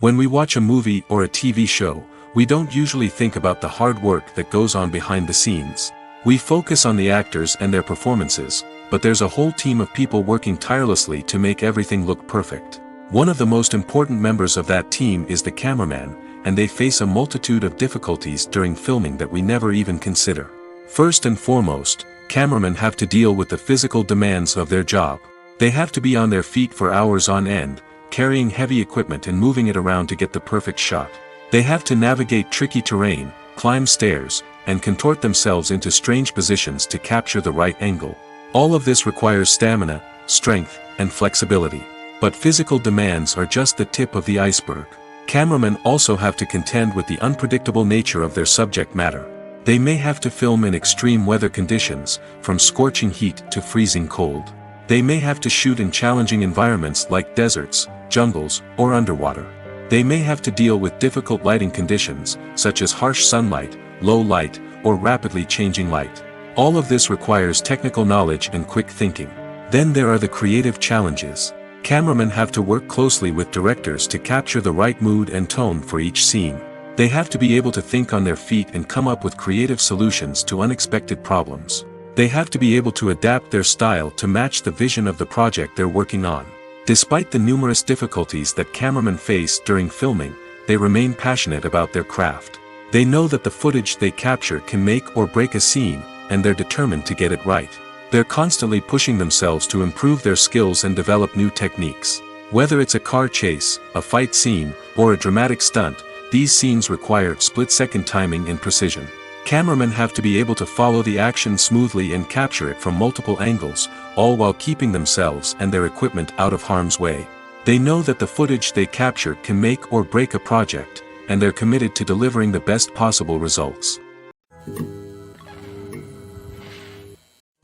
A: When we watch a movie or a TV show, we don't usually think about the hard work that goes on behind the scenes. We focus on the actors and their performances, but there's a whole team of people working tirelessly to make everything look perfect. One of the most important members of that team is the cameraman, and they face a multitude of difficulties during filming that we never even consider. First and foremost, cameramen have to deal with the physical demands of their job. They have to be on their feet for hours on end, carrying heavy equipment and moving it around to get the perfect shot. They have to navigate tricky terrain, climb stairs, and contort themselves into strange positions to capture the right angle. All of this requires stamina, strength, and flexibility. But physical demands are just the tip of the iceberg. Cameramen also have to contend with the unpredictable nature of their subject matter. They may have to film in extreme weather conditions, from scorching heat to freezing cold. They may have to shoot in challenging environments like deserts, jungles, or underwater. They may have to deal with difficult lighting conditions, such as harsh sunlight, low light, or rapidly changing light. All of this requires technical knowledge and quick thinking. Then there are the creative challenges. Cameramen have to work closely with directors to capture the right mood and tone for each scene. They have to be able to think on their feet and come up with creative solutions to unexpected problems. They have to be able to adapt their style to match the vision of the project they're working on. Despite the numerous difficulties that cameramen face during filming, they remain passionate about their craft. They know that the footage they capture can make or break a scene, and they're determined to get it right. They're constantly pushing themselves to improve their skills and develop new techniques. Whether it's a car chase, a fight scene, or a dramatic stunt, these scenes require split-second timing and precision. Cameramen have to be able to follow the action smoothly and capture it from multiple angles, all while keeping themselves and their equipment out of harm's way. They know that the footage they capture can make or break a project, and they're committed to delivering the best possible results.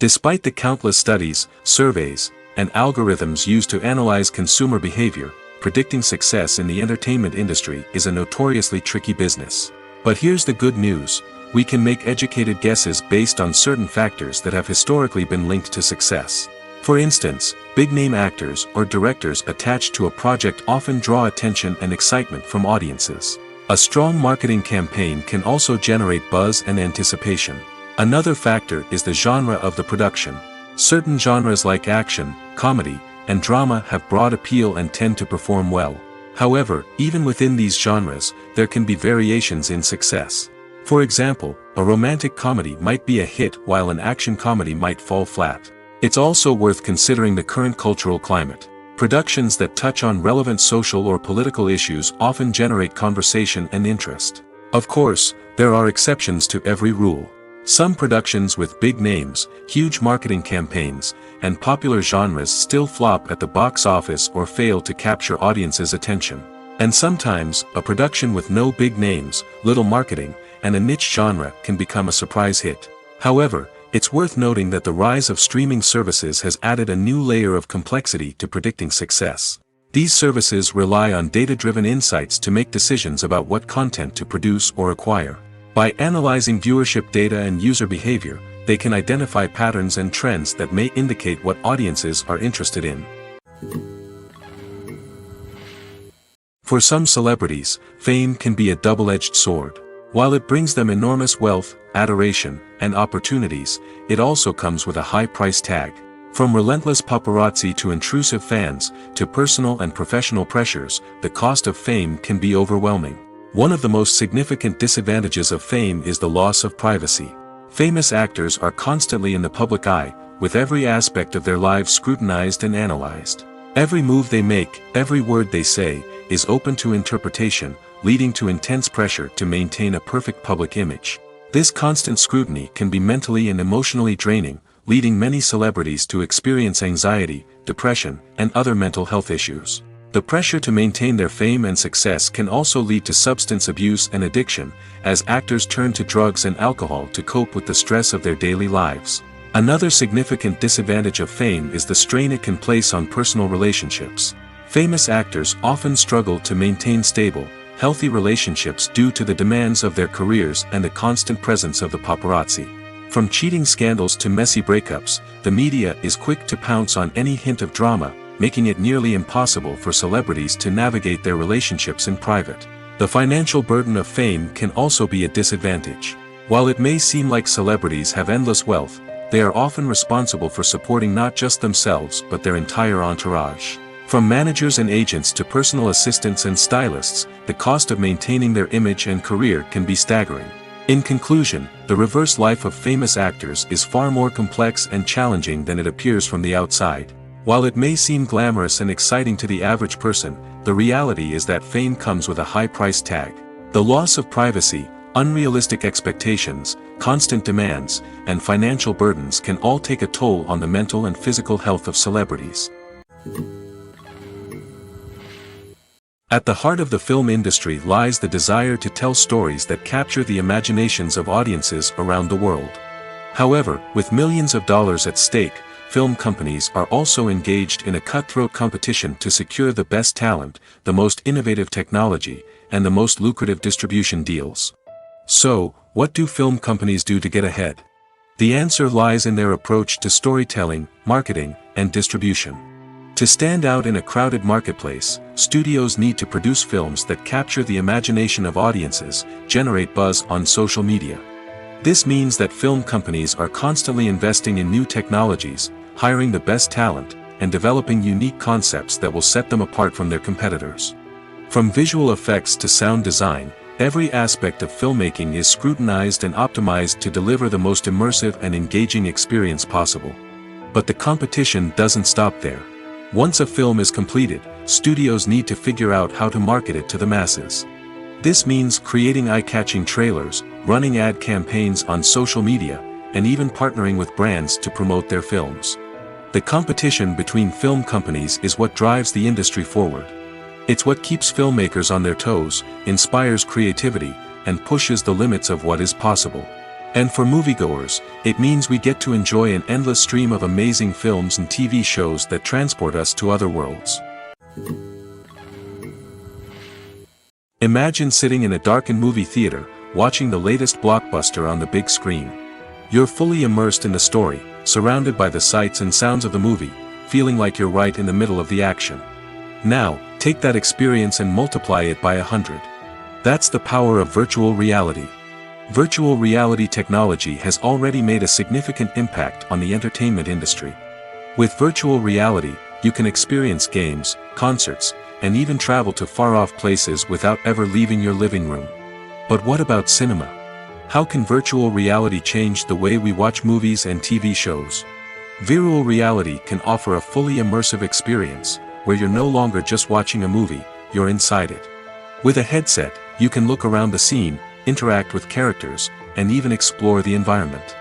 A: Despite the countless studies, surveys, and algorithms used to analyze consumer behavior, predicting success in the entertainment industry is a notoriously tricky business. But here's the good news: we can make educated guesses based on certain factors that have historically been linked to success. For instance, big-name actors or directors attached to a project often draw attention and excitement from audiences. A strong marketing campaign can also generate buzz and anticipation. Another factor is the genre of the production. Certain genres like action, comedy, and drama have broad appeal and tend to perform well. However, even within these genres, there can be variations in success. For example, a romantic comedy might be a hit while an action comedy might fall flat. It's also worth considering the current cultural climate. Productions that touch on relevant social or political issues often generate conversation and interest. Of course, there are exceptions to every rule. Some productions with big names, huge marketing campaigns, and popular genres still flop at the box office or fail to capture audiences' attention. And sometimes, a production with no big names, little marketing, and a niche genre can become a surprise hit. However, it's worth noting that the rise of streaming services has added a new layer of complexity to predicting success. These services rely on data-driven insights to make decisions about what content to produce or acquire. By analyzing viewership data and user behavior, they can identify patterns and trends that may indicate what audiences are interested in. For some celebrities, fame can be a double-edged sword. While it brings them enormous wealth, adoration, and opportunities, it also comes with a high price tag. From relentless paparazzi to intrusive fans, to personal and professional pressures, the cost of fame can be overwhelming. One of the most significant disadvantages of fame is the loss of privacy. Famous actors are constantly in the public eye, with every aspect of their lives scrutinized and analyzed. Every move they make, every word they say, is open to interpretation, leading to intense pressure to maintain a perfect public image. This constant scrutiny can be mentally and emotionally draining, leading many celebrities to experience anxiety, depression, and other mental health issues. The pressure to maintain their fame and success can also lead to substance abuse and addiction, as actors turn to drugs and alcohol to cope with the stress of their daily lives. Another significant disadvantage of fame is the strain it can place on personal relationships. Famous actors often struggle to maintain stable, healthy relationships due to the demands of their careers and the constant presence of the paparazzi. From cheating scandals to messy breakups, the media is quick to pounce on any hint of drama, making it nearly impossible for celebrities to navigate their relationships in private. The financial burden of fame can also be a disadvantage. While it may seem like celebrities have endless wealth, they are often responsible for supporting not just themselves but their entire entourage. From managers and agents to personal assistants and stylists, the cost of maintaining their image and career can be staggering. In conclusion, the reverse life of famous actors is far more complex and challenging than it appears from the outside. While it may seem glamorous and exciting to the average person, the reality is that fame comes with a high price tag. The loss of privacy, unrealistic expectations, constant demands, and financial burdens can all take a toll on the mental and physical health of celebrities. At the heart of the film industry lies the desire to tell stories that capture the imaginations of audiences around the world. However, with millions of dollars at stake, film companies are also engaged in a cutthroat competition to secure the best talent, the most innovative technology, and the most lucrative distribution deals. So, what do film companies do to get ahead? The answer lies in their approach to storytelling, marketing, and distribution. To stand out in a crowded marketplace, studios need to produce films that capture the imagination of audiences, generate buzz on social media. This means that film companies are constantly investing in new technologies, hiring the best talent, and developing unique concepts that will set them apart from their competitors. From visual effects to sound design, every aspect of filmmaking is scrutinized and optimized to deliver the most immersive and engaging experience possible. But the competition doesn't stop there. Once a film is completed, studios need to figure out how to market it to the masses. This means creating eye-catching trailers, running ad campaigns on social media, and even partnering with brands to promote their films. The competition between film companies is what drives the industry forward. It's what keeps filmmakers on their toes, inspires creativity, and pushes the limits of what is possible. And for moviegoers, it means we get to enjoy an endless stream of amazing films and TV shows that transport us to other worlds. Imagine sitting in a darkened movie theater, watching the latest blockbuster on the big screen. You're fully immersed in the story, surrounded by the sights and sounds of the movie, feeling like you're right in the middle of the action. Now, take that experience and multiply it by 100. That's the power of virtual reality. Virtual reality technology has already made a significant impact on the entertainment industry. With virtual reality, you can experience games, concerts, and even travel to far-off places without ever leaving your living room. But what about cinema? How can virtual reality change the way we watch movies and TV shows? Virtual reality can offer a fully immersive experience, where you're no longer just watching a movie, you're inside it. With a headset, you can look around the scene, interact with characters, and even explore the environment.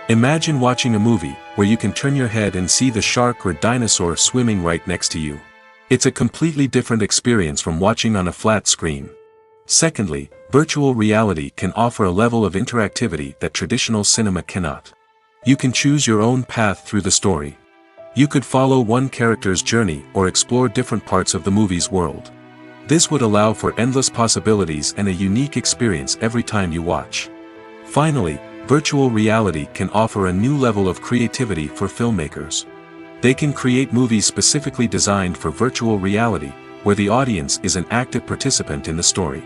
A: Imagine watching a movie where you can turn your head and see the shark or dinosaur swimming right next to you. It's a completely different experience from watching on a flat screen. Secondly, virtual reality can offer a level of interactivity that traditional cinema cannot. You can choose your own path through the story. You could follow one character's journey or explore different parts of the movie's world. This would allow for endless possibilities and a unique experience every time you watch. Finally, virtual reality can offer a new level of creativity for filmmakers. They can create movies specifically designed for virtual reality, where the audience is an active participant in the story.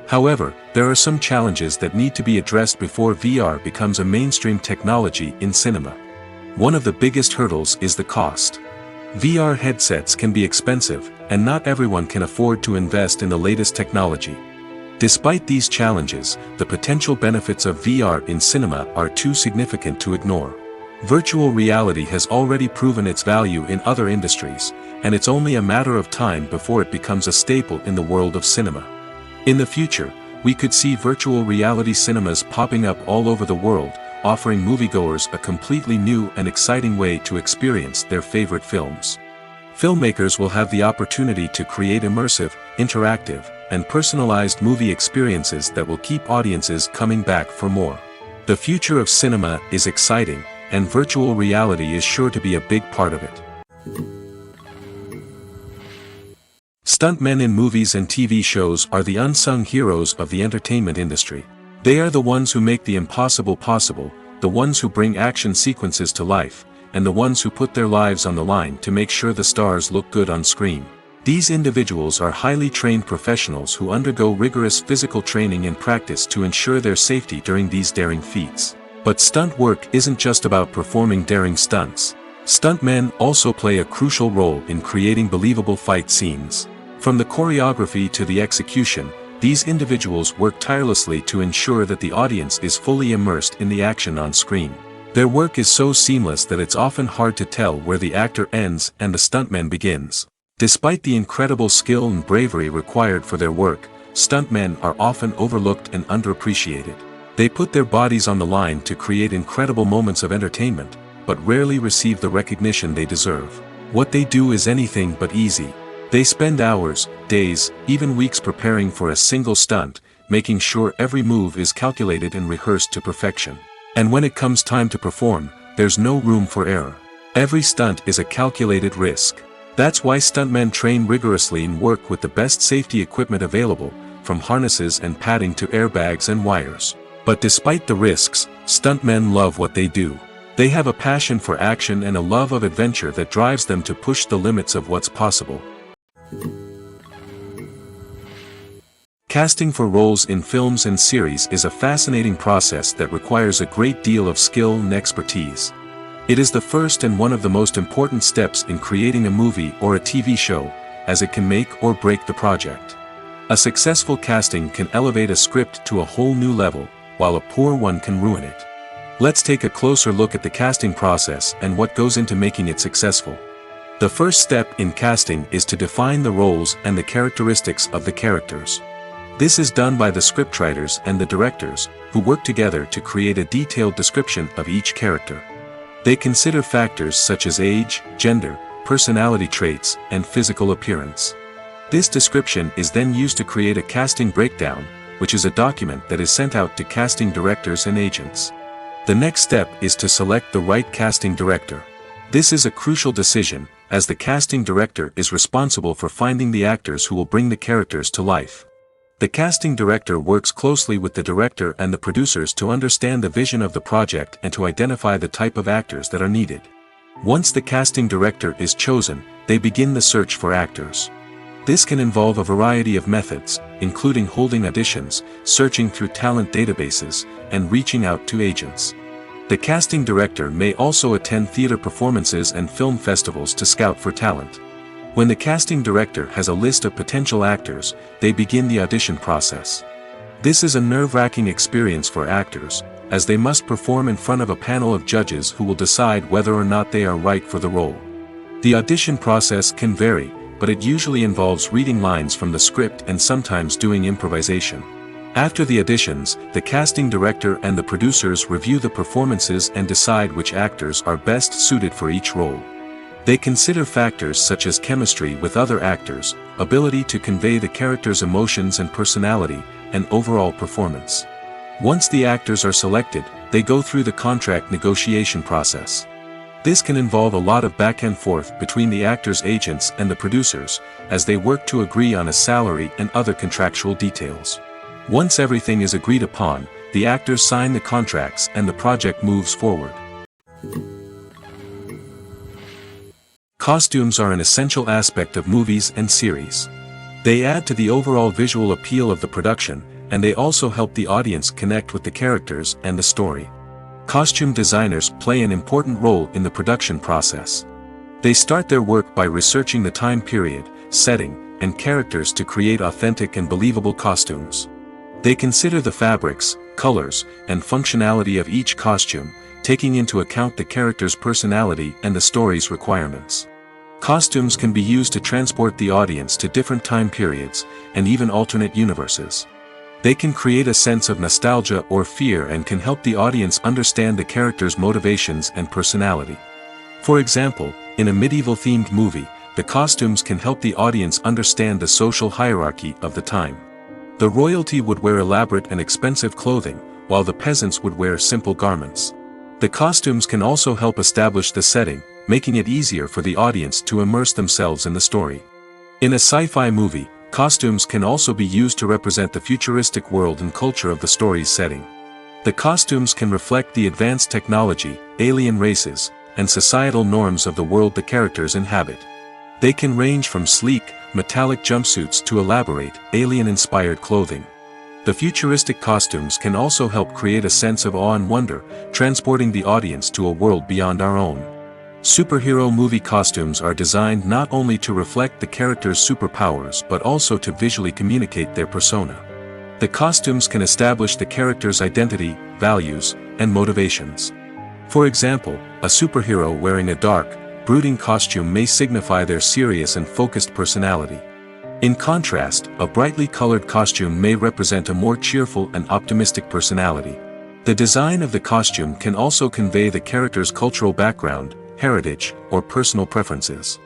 A: However, there are some challenges that need to be addressed before VR becomes a mainstream technology in cinema. One of the biggest hurdles is the cost. VR headsets can be expensive, and not everyone can afford to invest in the latest technology. Despite these challenges, the potential benefits of VR in cinema are too significant to ignore. Virtual reality has already proven its value in other industries, and it's only a matter of time before it becomes a staple in the world of cinema. In the future, we could see virtual reality cinemas popping up all over the world, offering moviegoers a completely new and exciting way to experience their favorite films. Filmmakers will have the opportunity to create immersive, interactive, and personalized movie experiences that will keep audiences coming back for more. The future of cinema is exciting, and virtual reality is sure to be a big part of it. Stuntmen in movies and TV shows are the unsung heroes of the entertainment industry. They are the ones who make the impossible possible, the ones who bring action sequences to life, and the ones who put their lives on the line to make sure the stars look good on screen. These individuals are highly trained professionals who undergo rigorous physical training and practice to ensure their safety during these daring feats. But stunt work isn't just about performing daring stunts. Stuntmen also play a crucial role in creating believable fight scenes. From the choreography to the execution, these individuals work tirelessly to ensure that the audience is fully immersed in the action on screen. Their work is so seamless that it's often hard to tell where the actor ends and the stuntman begins. Despite the incredible skill and bravery required for their work, stuntmen are often overlooked and underappreciated. They put their bodies on the line to create incredible moments of entertainment, but rarely receive the recognition they deserve. What they do is anything but easy. They spend hours, days, even weeks preparing for a single stunt, making sure every move is calculated and rehearsed to perfection. And when it comes time to perform, there's no room for error. Every stunt is a calculated risk. That's why stuntmen train rigorously and work with the best safety equipment available, from harnesses and padding to airbags and wires. But despite the risks, stuntmen love what they do. They have a passion for action and a love of adventure that drives them to push the limits of what's possible. Casting for roles in films and series is a fascinating process that requires a great deal of skill and expertise. It is the first and one of the most important steps in creating a movie or a TV show, as it can make or break the project. A successful casting can elevate a script to a whole new level, while a poor one can ruin it. Let's take a closer look at the casting process and what goes into making it successful. The first step in casting is to define the roles and the characteristics of the characters. This is done by the scriptwriters and the directors, who work together to create a detailed description of each character. They consider factors such as age, gender, personality traits, and physical appearance. This description is then used to create a casting breakdown, which is a document that is sent out to casting directors and agents. The next step is to select the right casting director. This is a crucial decision, as the casting director is responsible for finding the actors who will bring the characters to life. The casting director works closely with the director and the producers to understand the vision of the project and to identify the type of actors that are needed. Once the casting director is chosen, they begin the search for actors. This can involve a variety of methods, including holding auditions, searching through talent databases, and reaching out to agents. The casting director may also attend theater performances and film festivals to scout for talent. When the casting director has a list of potential actors, they begin the audition process. This is a nerve-wracking experience for actors, as they must perform in front of a panel of judges who will decide whether or not they are right for the role. The audition process can vary, but it usually involves reading lines from the script and sometimes doing improvisation. After the auditions, the casting director and the producers review the performances and decide which actors are best suited for each role. They consider factors such as chemistry with other actors, ability to convey the character's emotions and personality, and overall performance. Once the actors are selected, they go through the contract negotiation process. This can involve a lot of back and forth between the actors' agents and the producers, as they work to agree on a salary and other contractual details. Once everything is agreed upon, the actors sign the contracts and the project moves forward. Costumes are an essential aspect of movies and series. They add to the overall visual appeal of the production, and they also help the audience connect with the characters and the story. Costume designers play an important role in the production process. They start their work by researching the time period, setting, and characters to create authentic and believable costumes. They consider the fabrics, colors, and functionality of each costume, taking into account the character's personality and the story's requirements. Costumes can be used to transport the audience to different time periods, and even alternate universes. They can create a sense of nostalgia or fear and can help the audience understand the character's motivations and personality. For example, in a medieval-themed movie, the costumes can help the audience understand the social hierarchy of the time. The royalty would wear elaborate and expensive clothing, while the peasants would wear simple garments. The costumes can also help establish the setting, making it easier for the audience to immerse themselves in the story. In a sci-fi movie, costumes can also be used to represent the futuristic world and culture of the story's setting. The costumes can reflect the advanced technology, alien races, and societal norms of the world the characters inhabit. They can range from sleek, metallic jumpsuits to elaborate, alien-inspired clothing. The futuristic costumes can also help create a sense of awe and wonder, transporting the audience to a world beyond our own. Superhero movie costumes are designed not only to reflect the character's superpowers but also to visually communicate their persona. The costumes can establish the character's identity, values, and motivations. For example, a superhero wearing a dark, brooding costume may signify their serious and focused personality. In contrast, a brightly colored costume may represent a more cheerful and optimistic personality. The design of the costume can also convey the character's cultural background, heritage, or personal preferences.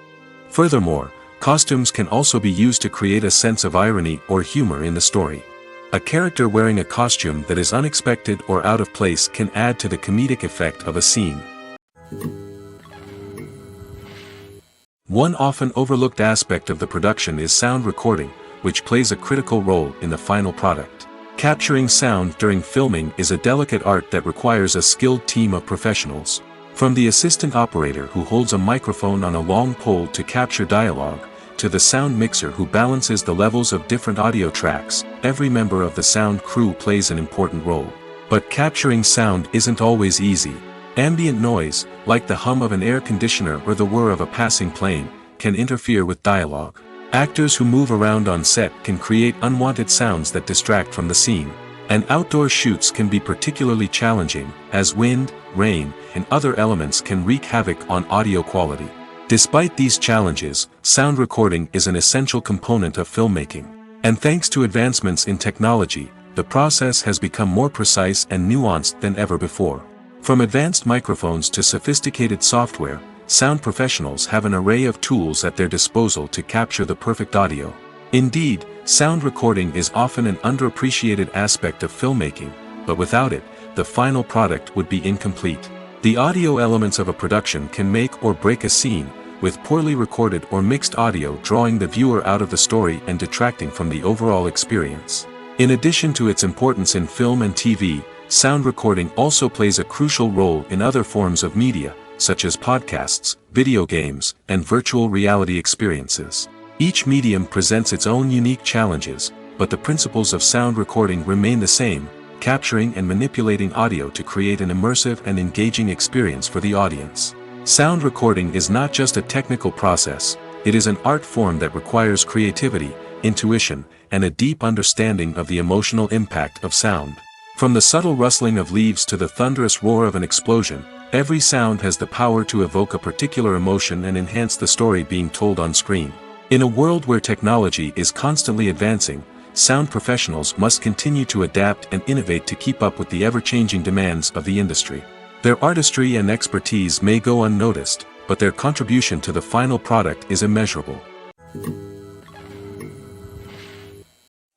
A: Furthermore, costumes can also be used to create a sense of irony or humor in the story. A character wearing a costume that is unexpected or out of place can add to the comedic effect of a scene. One often overlooked aspect of the production is sound recording, which plays a critical role in the final product. Capturing sound during filming is a delicate art that requires a skilled team of professionals. From the assistant operator who holds a microphone on a long pole to capture dialogue, to the sound mixer who balances the levels of different audio tracks, every member of the sound crew plays an important role. But capturing sound isn't always easy. Ambient noise, like the hum of an air conditioner or the whir of a passing plane, can interfere with dialogue. Actors who move around on set can create unwanted sounds that distract from the scene. And outdoor shoots can be particularly challenging, as wind, rain, and other elements can wreak havoc on audio quality. Despite these challenges, sound recording is an essential component of filmmaking. And thanks to advancements in technology, the process has become more precise and nuanced than ever before. From advanced microphones to sophisticated software, sound professionals have an array of tools at their disposal to capture the perfect audio. Indeed, sound recording is often an underappreciated aspect of filmmaking, but without it, the final product would be incomplete. The audio elements of a production can make or break a scene, with poorly recorded or mixed audio drawing the viewer out of the story and detracting from the overall experience. In addition to its importance in film and TV, sound recording also plays a crucial role in other forms of media, such as podcasts, video games, and virtual reality experiences. Each medium presents its own unique challenges, but the principles of sound recording remain the same, capturing and manipulating audio to create an immersive and engaging experience for the audience. Sound recording is not just a technical process, it is an art form that requires creativity, intuition, and a deep understanding of the emotional impact of sound. From the subtle rustling of leaves to the thunderous roar of an explosion, every sound has the power to evoke a particular emotion and enhance the story being told on screen. In a world where technology is constantly advancing, sound professionals must continue to adapt and innovate to keep up with the ever-changing demands of the industry. Their artistry and expertise may go unnoticed, but their contribution to the final product is immeasurable.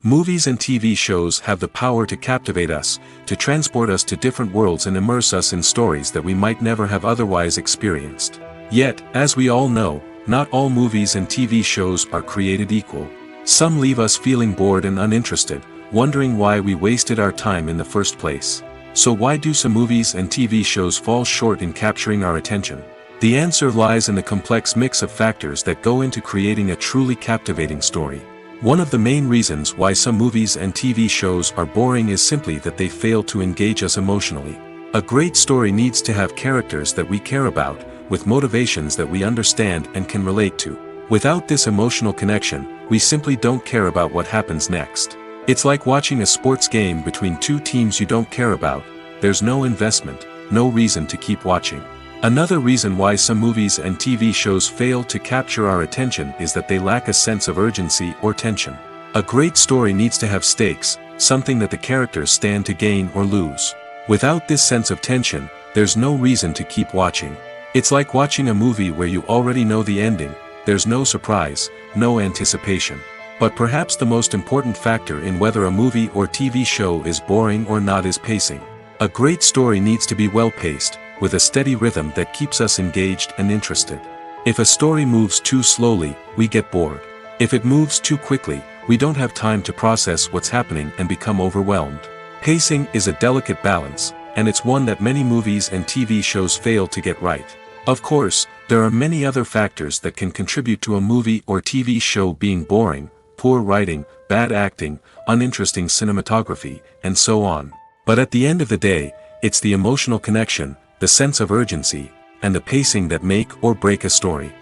A: Movies and TV shows have the power to captivate us, to transport us to different worlds and immerse us in stories that we might never have otherwise experienced. Yet, as we all know, not all movies and TV shows are created equal. Some leave us feeling bored and uninterested, wondering why we wasted our time in the first place. So why do some movies and TV shows fall short in capturing our attention? The answer lies in the complex mix of factors that go into creating a truly captivating story. One of the main reasons why some movies and TV shows are boring is simply that they fail to engage us emotionally. A great story needs to have characters that we care about, with motivations that we understand and can relate to. Without this emotional connection, we simply don't care about what happens next. It's like watching a sports game between two teams you don't care about. There's no investment, no reason to keep watching. Another reason why some movies and TV shows fail to capture our attention is that they lack a sense of urgency or tension. A great story needs to have stakes, something that the characters stand to gain or lose. Without this sense of tension, there's no reason to keep watching. It's like watching a movie where you already know the ending. There's no surprise, no anticipation. But perhaps the most important factor in whether a movie or TV show is boring or not is pacing. A great story needs to be well-paced, with a steady rhythm that keeps us engaged and interested. If a story moves too slowly, we get bored. If it moves too quickly, we don't have time to process what's happening and become overwhelmed. Pacing is a delicate balance, and it's one that many movies and TV shows fail to get right. Of course, there are many other factors that can contribute to a movie or TV show being boring: poor writing, bad acting, uninteresting cinematography, and so on. But at the end of the day, it's the emotional connection, the sense of urgency, and the pacing that make or break a story.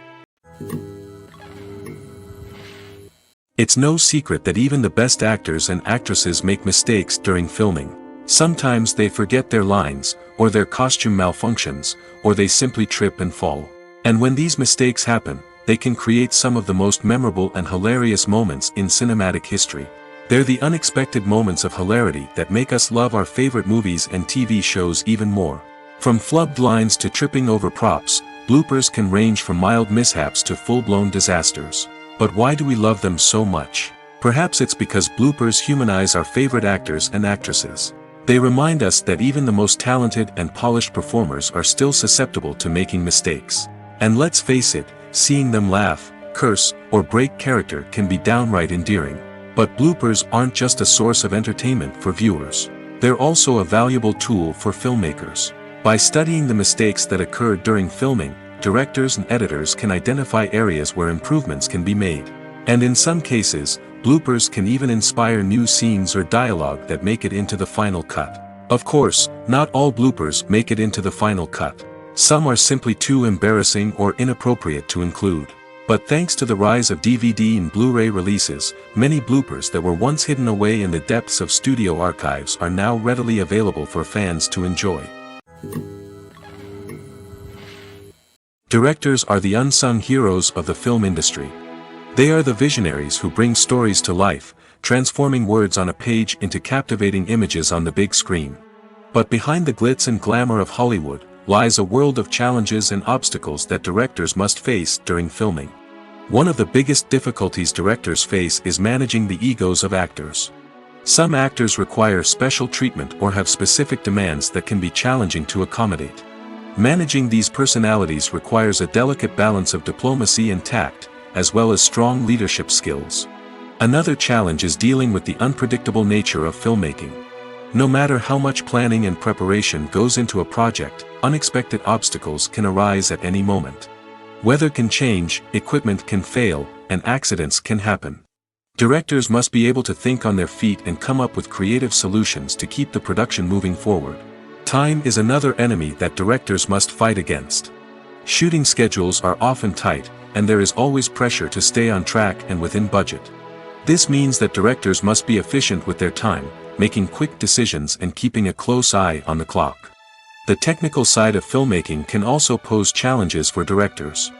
A: It's no secret that even the best actors and actresses make mistakes during filming. Sometimes they forget their lines, or their costume malfunctions, or they simply trip and fall. And when these mistakes happen, they can create some of the most memorable and hilarious moments in cinematic history. They're the unexpected moments of hilarity that make us love our favorite movies and TV shows even more. From flubbed lines to tripping over props, bloopers can range from mild mishaps to full-blown disasters. But why do we love them so much? Perhaps it's because bloopers humanize our favorite actors and actresses. They remind us that even the most talented and polished performers are still susceptible to making mistakes. And let's face it, seeing them laugh, curse, or break character can be downright endearing. But bloopers aren't just a source of entertainment for viewers. They're also a valuable tool for filmmakers. By studying the mistakes that occurred during filming, directors and editors can identify areas where improvements can be made. And in some cases, bloopers can even inspire new scenes or dialogue that make it into the final cut. Of course, not all bloopers make it into the final cut. Some are simply too embarrassing or inappropriate to include. But thanks to the rise of DVD and Blu-ray releases, many bloopers that were once hidden away in the depths of studio archives are now readily available for fans to enjoy. Directors are the unsung heroes of the film industry. They are the visionaries who bring stories to life, transforming words on a page into captivating images on the big screen. But behind the glitz and glamour of Hollywood lies a world of challenges and obstacles that directors must face during filming. One of the biggest difficulties directors face is managing the egos of actors. Some actors require special treatment or have specific demands that can be challenging to accommodate. Managing these personalities requires a delicate balance of diplomacy and tact, as well as strong leadership skills. Another challenge is dealing with the unpredictable nature of filmmaking. No matter how much planning and preparation goes into a project, unexpected obstacles can arise at any moment. Weather can change, equipment can fail, and accidents can happen. Directors must be able to think on their feet and come up with creative solutions to keep the production moving forward. Time is another enemy that directors must fight against. Shooting schedules are often tight, and there is always pressure to stay on track and within budget. This means that directors must be efficient with their time, making quick decisions and keeping a close eye on the clock. The technical side of filmmaking can also pose challenges for directors.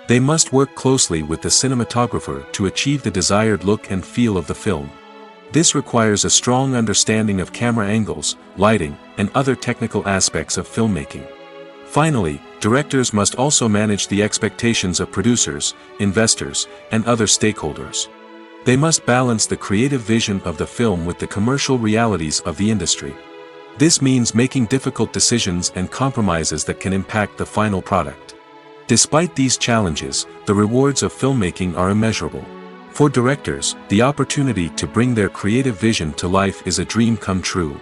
A: They must work closely with the cinematographer to achieve the desired look and feel of the film. This requires a strong understanding of camera angles, lighting, and other technical aspects of filmmaking. Finally, directors must also manage the expectations of producers, investors, and other stakeholders. They must balance the creative vision of the film with the commercial realities of the industry. This means making difficult decisions and compromises that can impact the final product. Despite these challenges, the rewards of filmmaking are immeasurable. For directors, the opportunity to bring their creative vision to life is a dream come true.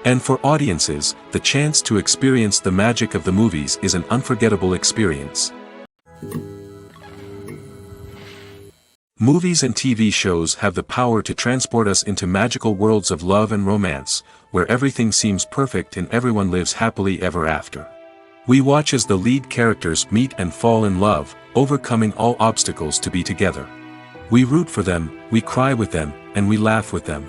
A: And for audiences, the chance to experience the magic of the movies is an unforgettable experience. Movies and TV shows have the power to transport us into magical worlds of love and romance, where everything seems perfect and everyone lives happily ever after. We watch as the lead characters meet and fall in love, overcoming all obstacles to be together. We root for them, we cry with them, and we laugh with them.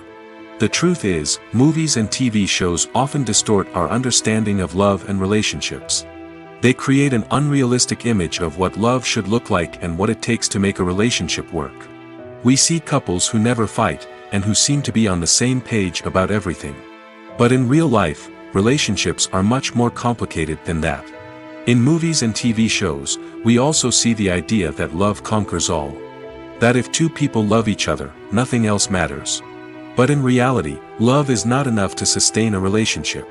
A: The truth is, movies and TV shows often distort our understanding of love and relationships. They create an unrealistic image of what love should look like and what it takes to make a relationship work. We see couples who never fight, and who seem to be on the same page about everything. But in real life, relationships are much more complicated than that. In movies and TV shows, we also see the idea that love conquers all. That if two people love each other, nothing else matters. But in reality, love is not enough to sustain a relationship.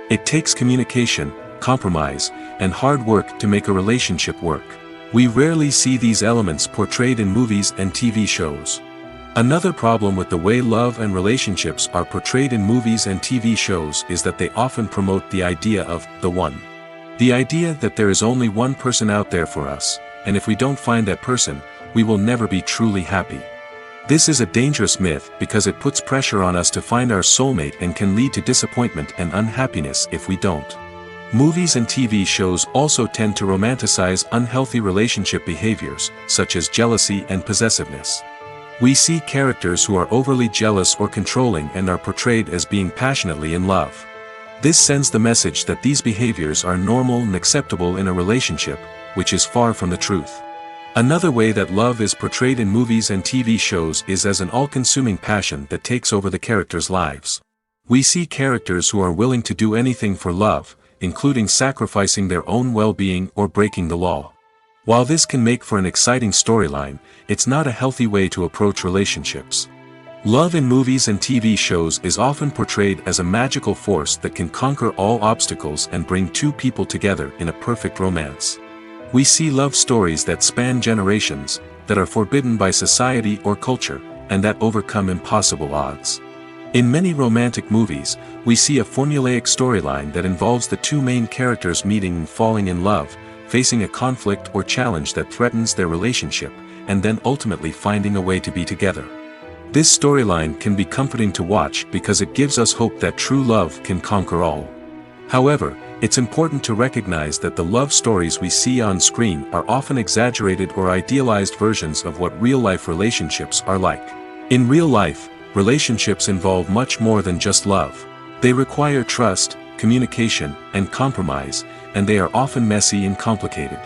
A: It takes communication, compromise, and hard work to make a relationship work. We rarely see these elements portrayed in movies and TV shows. Another problem with the way love and relationships are portrayed in movies and TV shows is that they often promote the idea of the one. The idea that there is only one person out there for us, and if we don't find that person, we will never be truly happy. This is a dangerous myth because it puts pressure on us to find our soulmate and can lead to disappointment and unhappiness if we don't. Movies and TV shows also tend to romanticize unhealthy relationship behaviors, such as jealousy and possessiveness. We see characters who are overly jealous or controlling and are portrayed as being passionately in love. This sends the message that these behaviors are normal and acceptable in a relationship, which is far from the truth. Another way that love is portrayed in movies and TV shows is as an all-consuming passion that takes over the characters' lives. We see characters who are willing to do anything for love, including sacrificing their own well-being or breaking the law. While this can make for an exciting storyline, it's not a healthy way to approach relationships. Love in movies and TV shows is often portrayed as a magical force that can conquer all obstacles and bring two people together in a perfect romance. We see love stories that span generations, that are forbidden by society or culture, and that overcome impossible odds. In many romantic movies, we see a formulaic storyline that involves the two main characters meeting and falling in love, facing a conflict or challenge that threatens their relationship, and then ultimately finding a way to be together. This storyline can be comforting to watch because it gives us hope that true love can conquer all. However, it's important to recognize that the love stories we see on screen are often exaggerated or idealized versions of what real-life relationships are like. In real life, relationships involve much more than just love. They require trust, communication, and compromise, and they are often messy and complicated.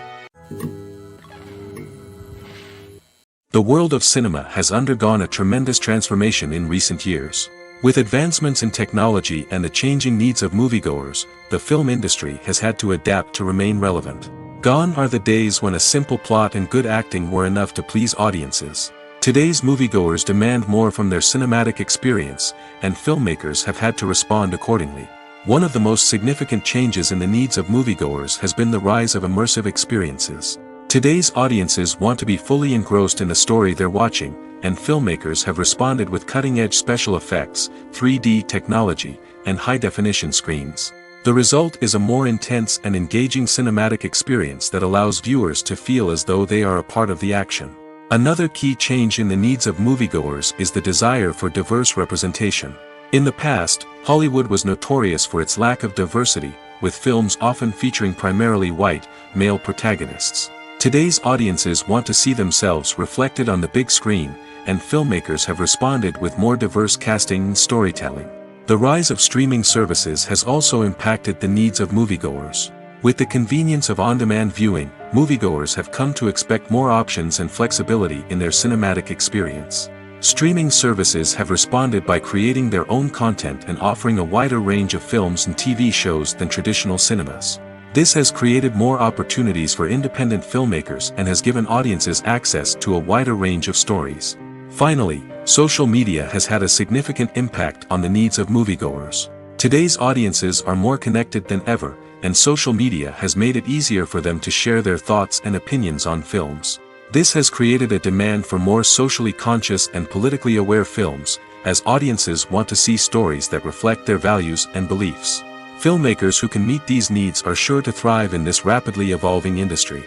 A: The world of cinema has undergone a tremendous transformation in recent years. With advancements in technology and the changing needs of moviegoers, the film industry has had to adapt to remain relevant. Gone are the days when a simple plot and good acting were enough to please audiences. Today's moviegoers demand more from their cinematic experience, and filmmakers have had to respond accordingly. One of the most significant changes in the needs of moviegoers has been the rise of immersive experiences. Today's audiences want to be fully engrossed in the story they're watching, and filmmakers have responded with cutting-edge special effects, 3D technology, and high-definition screens. The result is a more intense and engaging cinematic experience that allows viewers to feel as though they are a part of the action. Another key change in the needs of moviegoers is the desire for diverse representation. In the past, Hollywood was notorious for its lack of diversity, with films often featuring primarily white, male protagonists. Today's audiences want to see themselves reflected on the big screen, and filmmakers have responded with more diverse casting and storytelling. The rise of streaming services has also impacted the needs of moviegoers. With the convenience of on-demand viewing, moviegoers have come to expect more options and flexibility in their cinematic experience. Streaming services have responded by creating their own content and offering a wider range of films and TV shows than traditional cinemas. This has created more opportunities for independent filmmakers and has given audiences access to a wider range of stories. Finally, social media has had a significant impact on the needs of moviegoers. Today's audiences are more connected than ever, and social media has made it easier for them to share their thoughts and opinions on films. This has created a demand for more socially conscious and politically aware films, as audiences want to see stories that reflect their values and beliefs. Filmmakers who can meet these needs are sure to thrive in this rapidly evolving industry.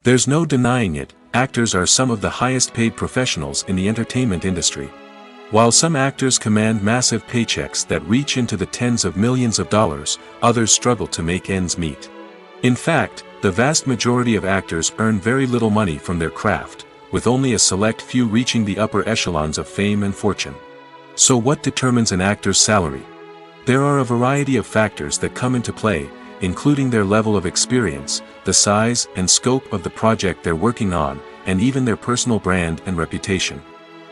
A: There's no denying it, actors are some of the highest paid professionals in the entertainment industry. While some actors command massive paychecks that reach into the tens of millions of dollars, others struggle to make ends meet. In fact, the vast majority of actors earn very little money from their craft, with only a select few reaching the upper echelons of fame and fortune. So what determines an actor's salary? There are a variety of factors that come into play, including their level of experience, the size and scope of the project they're working on, and even their personal brand and reputation.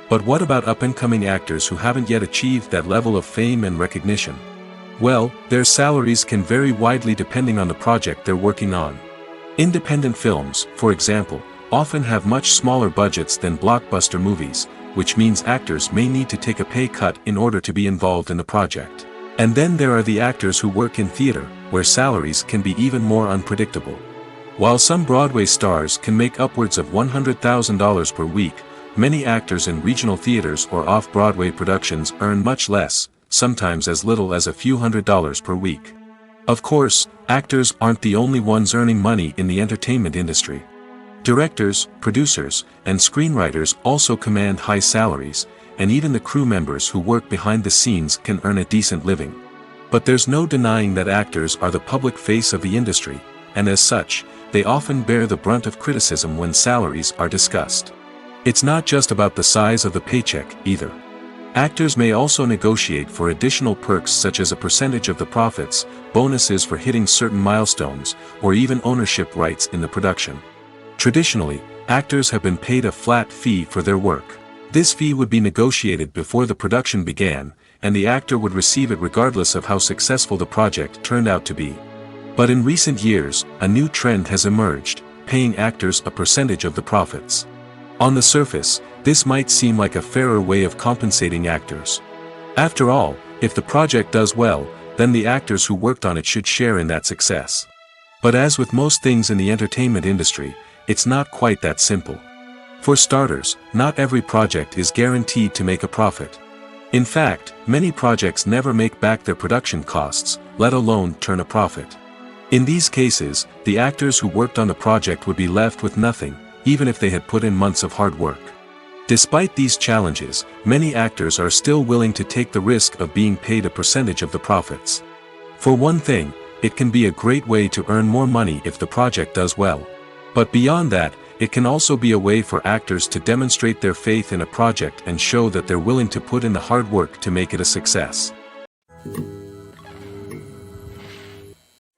A: But what about up-and-coming actors who haven't yet achieved that level of fame and recognition? Well, their salaries can vary widely depending on the project they're working on. Independent films, for example, often have much smaller budgets than blockbuster movies, which means actors may need to take a pay cut in order to be involved in the project. And then there are the actors who work in theater, where salaries can be even more unpredictable. While some Broadway stars can make upwards of $100,000 per week, many actors in regional theaters or off-Broadway productions earn much less, sometimes as little as a few $100s per week. Of course, actors aren't the only ones earning money in the entertainment industry. Directors, producers, and screenwriters also command high salaries, and even the crew members who work behind the scenes can earn a decent living. But there's no denying that actors are the public face of the industry, and as such, they often bear the brunt of criticism when salaries are discussed. It's not just about the size of the paycheck, either. Actors may also negotiate for additional perks such as a percentage of the profits, bonuses for hitting certain milestones, or even ownership rights in the production. Traditionally, actors have been paid a flat fee for their work. This fee would be negotiated before the production began, and the actor would receive it regardless of how successful the project turned out to be. But in recent years, a new trend has emerged, paying actors a percentage of the profits. On the surface, this might seem like a fairer way of compensating actors. After all, if the project does well, then the actors who worked on it should share in that success. But as with most things in the entertainment industry, it's not quite that simple. For starters, not every project is guaranteed to make a profit. In fact, many projects never make back their production costs, let alone turn a profit. In these cases, the actors who worked on the project would be left with nothing, even if they had put in months of hard work. Despite these challenges, many actors are still willing to take the risk of being paid a percentage of the profits. For one thing, it can be a great way to earn more money if the project does well. But beyond that, it can also be a way for actors to demonstrate their faith in a project and show that they're willing to put in the hard work to make it a success.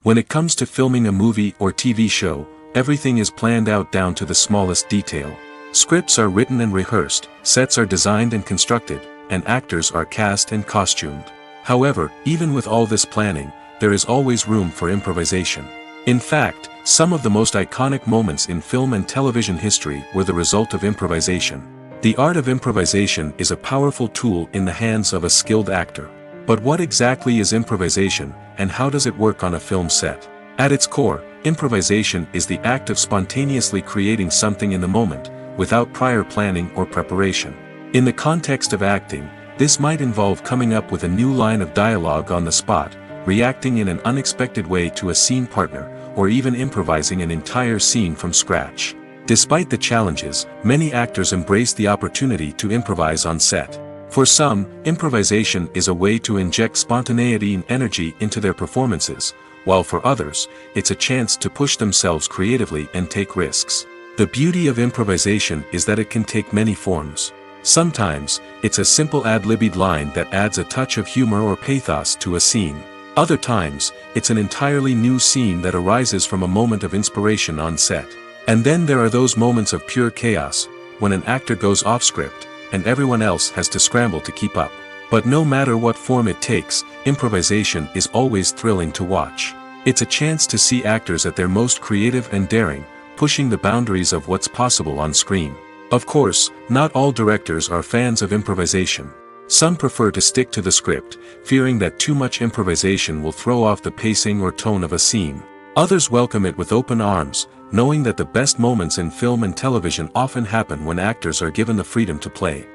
A: When it comes to filming a movie or TV show, everything is planned out down to the smallest detail. Scripts are written and rehearsed, sets are designed and constructed, and actors are cast and costumed. However, even with all this planning, there is always room for improvisation. In fact, some of the most iconic moments in film and television history were the result of improvisation. The art of improvisation is a powerful tool in the hands of a skilled actor. But what exactly is improvisation, and how does it work on a film set? At its core, improvisation is the act of spontaneously creating something in the moment, without prior planning or preparation. In the context of acting, this might involve coming up with a new line of dialogue on the spot, reacting in an unexpected way to a scene partner, or even improvising an entire scene from scratch. Despite the challenges, many actors embrace the opportunity to improvise on set. For some, improvisation is a way to inject spontaneity and energy into their performances, while for others, it's a chance to push themselves creatively and take risks. The beauty of improvisation is that it can take many forms. Sometimes, it's a simple ad-libbed line that adds a touch of humor or pathos to a scene. Other times, it's an entirely new scene that arises from a moment of inspiration on set. And then there are those moments of pure chaos, when an actor goes off script, and everyone else has to scramble to keep up. But no matter what form it takes, improvisation is always thrilling to watch. It's a chance to see actors at their most creative and daring, pushing the boundaries of what's possible on screen. Of course, not all directors are fans of improvisation. Some prefer to stick to the script, fearing that too much improvisation will throw off the pacing or tone of a scene. Others welcome it with open arms, knowing that the best moments in film and television often happen when actors are given the freedom to play.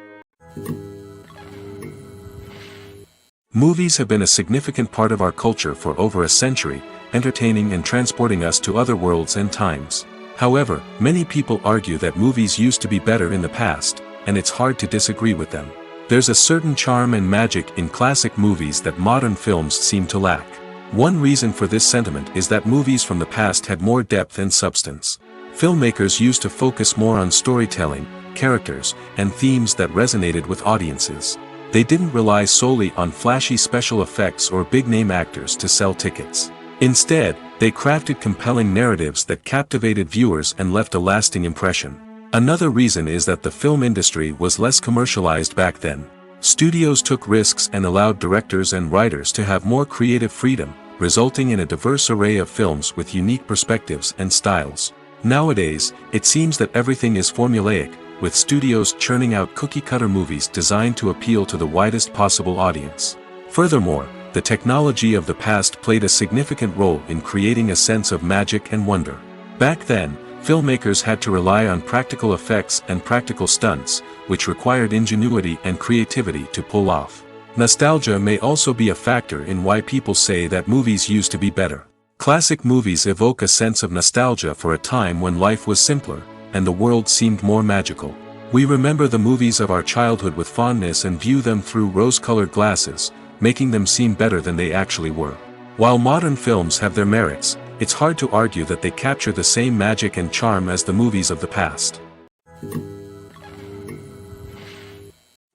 A: Movies have been a significant part of our culture for over a century, entertaining and transporting us to other worlds and times. However, many people argue that movies used to be better in the past, and it's hard to disagree with them. There's a certain charm and magic in classic movies that modern films seem to lack. One reason for this sentiment is that movies from the past had more depth and substance. Filmmakers used to focus more on storytelling, characters, and themes that resonated with audiences. They didn't rely solely on flashy special effects or big-name actors to sell tickets. Instead, they crafted compelling narratives that captivated viewers and left a lasting impression. Another reason is that the film industry was less commercialized back then. Studios took risks and allowed directors and writers to have more creative freedom, resulting in a diverse array of films with unique perspectives and styles. Nowadays, it seems that everything is formulaic, with studios churning out cookie-cutter movies designed to appeal to the widest possible audience. Furthermore, the technology of the past played a significant role in creating a sense of magic and wonder. Back then, filmmakers had to rely on practical effects and practical stunts, which required ingenuity and creativity to pull off. Nostalgia may also be a factor in why people say that movies used to be better. Classic movies evoke a sense of nostalgia for a time when life was simpler, and the world seemed more magical. We remember the movies of our childhood with fondness and view them through rose-colored glasses, making them seem better than they actually were. While modern films have their merits, it's hard to argue that they capture the same magic and charm as the movies of the past.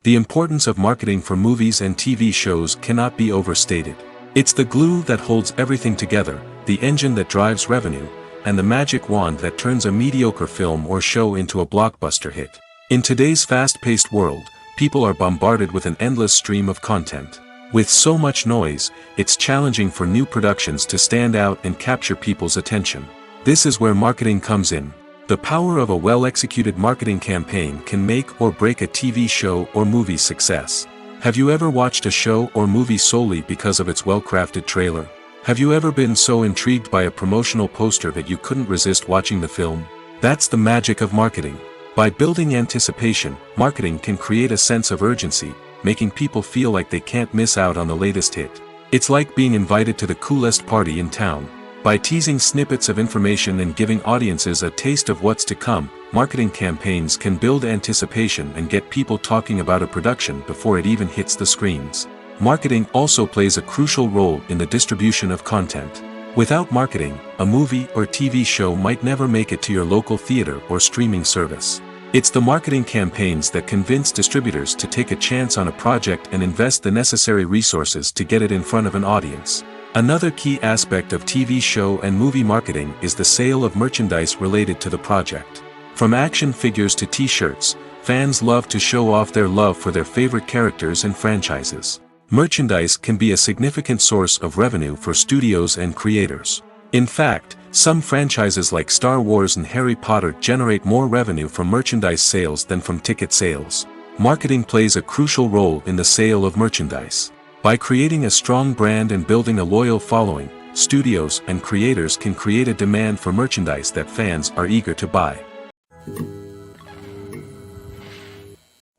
A: The importance of marketing for movies and TV shows cannot be overstated. It's the glue that holds everything together, the engine that drives revenue, and the magic wand that turns a mediocre film or show into a blockbuster hit. In today's fast-paced world, people are bombarded with an endless stream of content. With so much noise, it's challenging for new productions to stand out and capture people's attention. This is where marketing comes in. The power of a well-executed marketing campaign can make or break a TV show or movie's success. Have you ever watched a show or movie solely because of its well-crafted trailer? Have you ever been so intrigued by a promotional poster that you couldn't resist watching the film? That's the magic of marketing. By building anticipation, marketing can create a sense of urgency, making people feel like they can't miss out on the latest hit. It's like being invited to the coolest party in town. By teasing snippets of information and giving audiences a taste of what's to come, marketing campaigns can build anticipation and get people talking about a production before it even hits the screens. Marketing also plays a crucial role in the distribution of content. Without marketing, a movie or TV show might never make it to your local theater or streaming service. It's the marketing campaigns that convince distributors to take a chance on a project and invest the necessary resources to get it in front of an audience. Another key aspect of TV show and movie marketing is the sale of merchandise related to the project. From action figures to t-shirts, fans love to show off their love for their favorite characters and franchises. Merchandise can be a significant source of revenue for studios and creators. In fact, some franchises like Star Wars and Harry Potter generate more revenue from merchandise sales than from ticket sales. Marketing plays a crucial role in the sale of merchandise. By creating a strong brand and building a loyal following, studios and creators can create a demand for merchandise that fans are eager to buy.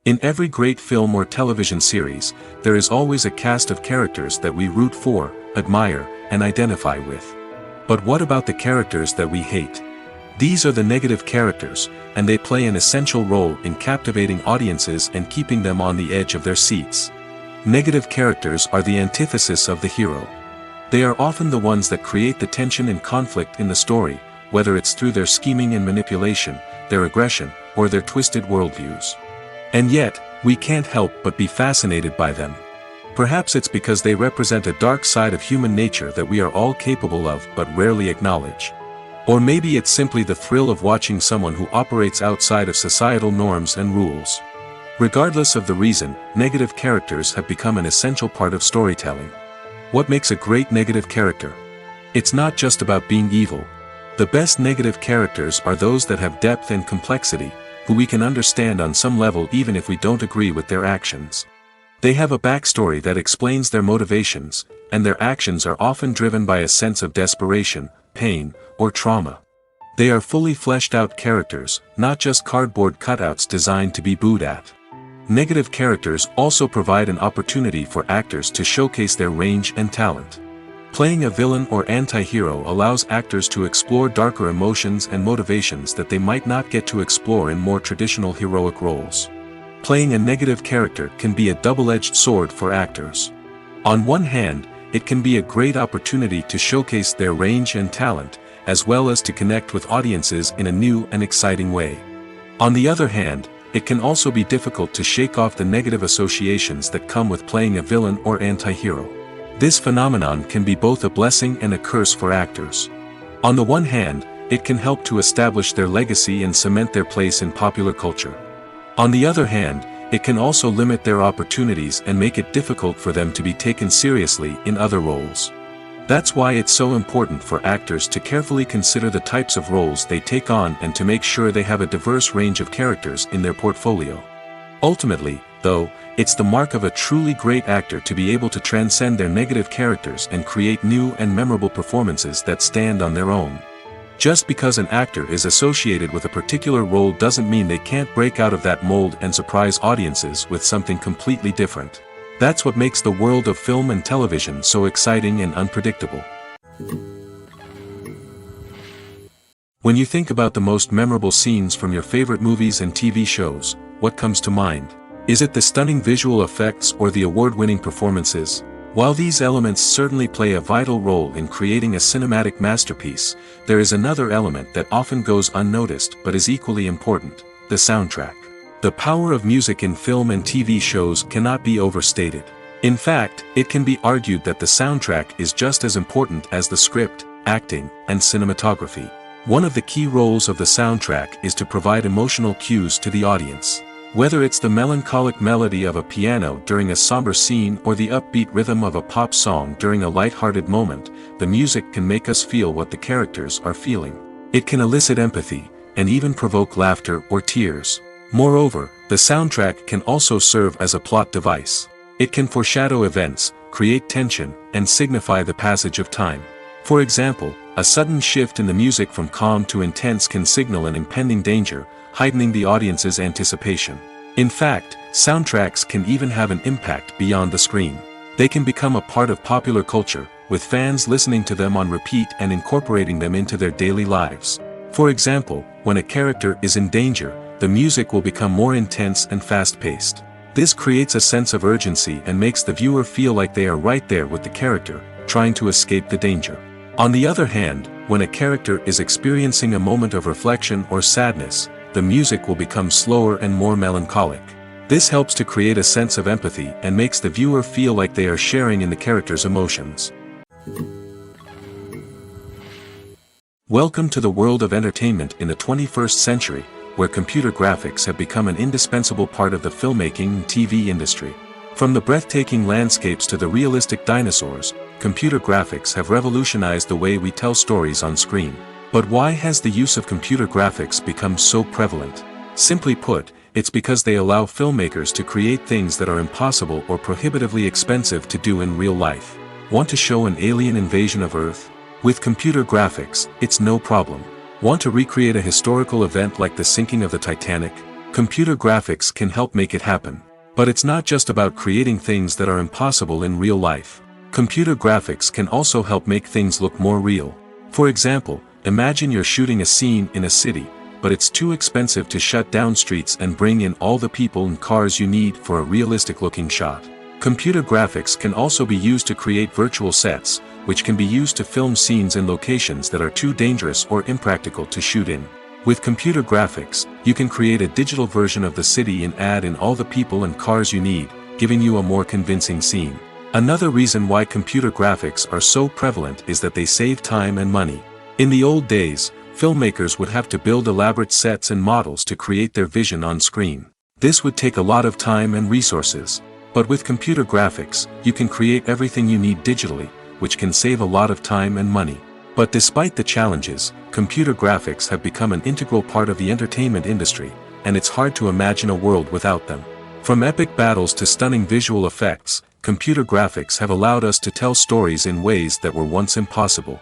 A: In every great film or television series, there is always a cast of characters that we root for, admire, and identify with. But what about the characters that we hate? These are the negative characters, and they play an essential role in captivating audiences and keeping them on the edge of their seats. Negative characters are the antithesis of the hero. They are often the ones that create the tension and conflict in the story, whether it's through their scheming and manipulation, their aggression, or their twisted worldviews. And yet, we can't help but be fascinated by them. Perhaps it's because they represent a dark side of human nature that we are all capable of but rarely acknowledge. Or maybe it's simply the thrill of watching someone who operates outside of societal norms and rules. Regardless of the reason, negative characters have become an essential part of storytelling. What makes a great negative character? It's not just about being evil. The best negative characters are those that have depth and complexity, who we can understand on some level even if we don't agree with their actions. They have a backstory that explains their motivations, and their actions are often driven by a sense of desperation, pain, or trauma. They are fully fleshed out characters, not just cardboard cutouts designed to be booed at. Negative characters also provide an opportunity for actors to showcase their range and talent. Playing a villain or anti-hero allows actors to explore darker emotions and motivations that they might not get to explore in more traditional heroic roles. Playing a negative character can be a double-edged sword for actors. On one hand, it can be a great opportunity to showcase their range and talent, as well as to connect with audiences in a new and exciting way. On the other hand, it can also be difficult to shake off the negative associations that come with playing a villain or anti-hero. This phenomenon can be both a blessing and a curse for actors. On the one hand, it can help to establish their legacy and cement their place in popular culture. On the other hand, it can also limit their opportunities and make it difficult for them to be taken seriously in other roles. That's why it's so important for actors to carefully consider the types of roles they take on and to make sure they have a diverse range of characters in their portfolio. Ultimately, though, it's the mark of a truly great actor to be able to transcend their negative characters and create new and memorable performances that stand on their own. Just because an actor is associated with a particular role doesn't mean they can't break out of that mold and surprise audiences with something completely different. That's what makes the world of film and television so exciting and unpredictable. When you think about the most memorable scenes from your favorite movies and TV shows, what comes to mind? Is it the stunning visual effects or the award-winning performances? While these elements certainly play a vital role in creating a cinematic masterpiece, there is another element that often goes unnoticed but is equally important: the soundtrack. The power of music in film and TV shows cannot be overstated. In fact, it can be argued that the soundtrack is just as important as the script, acting, and cinematography. One of the key roles of the soundtrack is to provide emotional cues to the audience. Whether it's the melancholic melody of a piano during a somber scene or the upbeat rhythm of a pop song during a light-hearted moment, the music can make us feel what the characters are feeling. It can elicit empathy, and even provoke laughter or tears. Moreover, the soundtrack can also serve as a plot device. It can foreshadow events, create tension, and signify the passage of time. For example, a sudden shift in the music from calm to intense can signal an impending danger, heightening the audience's anticipation. In fact, soundtracks can even have an impact beyond the screen. They can become a part of popular culture, with fans listening to them on repeat and incorporating them into their daily lives. For example, when a character is in danger, the music will become more intense and fast-paced. This creates a sense of urgency and makes the viewer feel like they are right there with the character, trying to escape the danger. On the other hand, when a character is experiencing a moment of reflection or sadness, the music will become slower and more melancholic. This helps to create a sense of empathy and makes the viewer feel like they are sharing in the character's emotions. Welcome to the world of entertainment in the 21st century, where computer graphics have become an indispensable part of the filmmaking and TV industry. From the breathtaking landscapes to the realistic dinosaurs, computer graphics have revolutionized the way we tell stories on screen. But why has the use of computer graphics become so prevalent? Simply put, it's because they allow filmmakers to create things that are impossible or prohibitively expensive to do in real life. Want to show an alien invasion of Earth? With computer graphics, it's no problem. Want to recreate a historical event like the sinking of the Titanic? Computer graphics can help make it happen. But it's not just about creating things that are impossible in real life. Computer graphics can also help make things look more real. For example, imagine you're shooting a scene in a city, but it's too expensive to shut down streets and bring in all the people and cars you need for a realistic-looking shot. Computer graphics can also be used to create virtual sets, which can be used to film scenes in locations that are too dangerous or impractical to shoot in. With computer graphics, you can create a digital version of the city and add in all the people and cars you need, giving you a more convincing scene. Another reason why computer graphics are so prevalent is that they save time and money. In the old days, filmmakers would have to build elaborate sets and models to create their vision on screen. This would take a lot of time and resources. But with computer graphics, you can create everything you need digitally, which can save a lot of time and money. But despite the challenges, computer graphics have become an integral part of the entertainment industry, and it's hard to imagine a world without them. From epic battles to stunning visual effects, computer graphics have allowed us to tell stories in ways that were once impossible.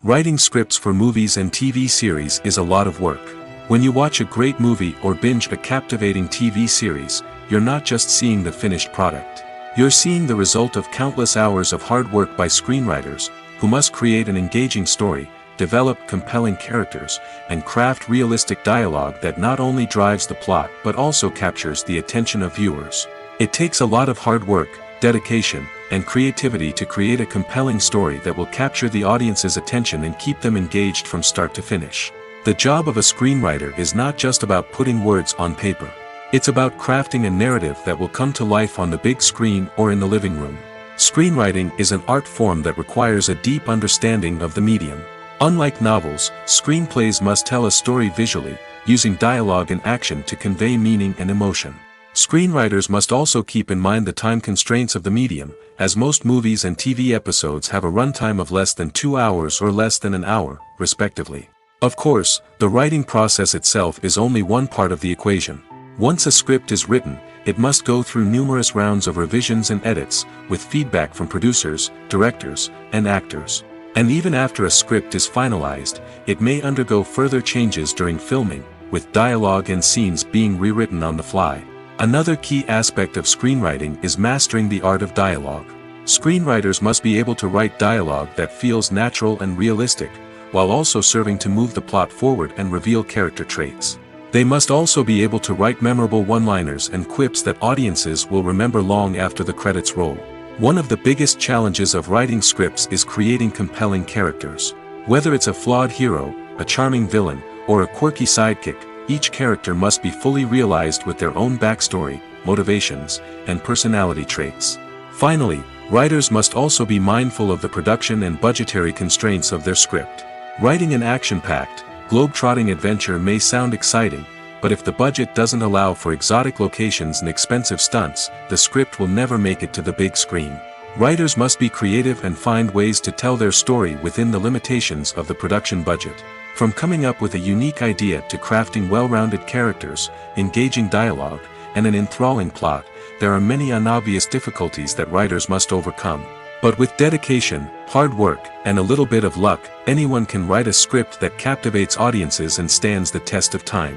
A: Writing scripts for movies and TV series is a lot of work. When you watch a great movie or binge a captivating TV series, you're not just seeing the finished product. You're seeing the result of countless hours of hard work by screenwriters, who must create an engaging story, develop compelling characters, and craft realistic dialogue that not only drives the plot but also captures the attention of viewers. It takes a lot of hard work, dedication, and creativity to create a compelling story that will capture the audience's attention and keep them engaged from start to finish. The job of a screenwriter is not just about putting words on paper. It's about crafting a narrative that will come to life on the big screen or in the living room. Screenwriting is an art form that requires a deep understanding of the medium. Unlike novels, screenplays must tell a story visually, using dialogue and action to convey meaning and emotion. Screenwriters must also keep in mind the time constraints of the medium, as most movies and TV episodes have a runtime of less than 2 hours or less than an hour, respectively. Of course, the writing process itself is only one part of the equation. Once a script is written, it must go through numerous rounds of revisions and edits, with feedback from producers, directors, and actors. And even after a script is finalized, it may undergo further changes during filming, with dialogue and scenes being rewritten on the fly. Another key aspect of screenwriting is mastering the art of dialogue. Screenwriters must be able to write dialogue that feels natural and realistic, while also serving to move the plot forward and reveal character traits. They must also be able to write memorable one-liners and quips that audiences will remember long after the credits roll. One of the biggest challenges of writing scripts is creating compelling characters. Whether it's a flawed hero, a charming villain, or a quirky sidekick, each character must be fully realized with their own backstory, motivations, and personality traits. Finally, writers must also be mindful of the production and budgetary constraints of their script. Writing an action-packed, globe-trotting adventure may sound exciting, but if the budget doesn't allow for exotic locations and expensive stunts, the script will never make it to the big screen. Writers must be creative and find ways to tell their story within the limitations of the production budget. From coming up with a unique idea to crafting well-rounded characters, engaging dialogue, and an enthralling plot, there are many unobvious difficulties that writers must overcome. But with dedication, hard work, and a little bit of luck, anyone can write a script that captivates audiences and stands the test of time.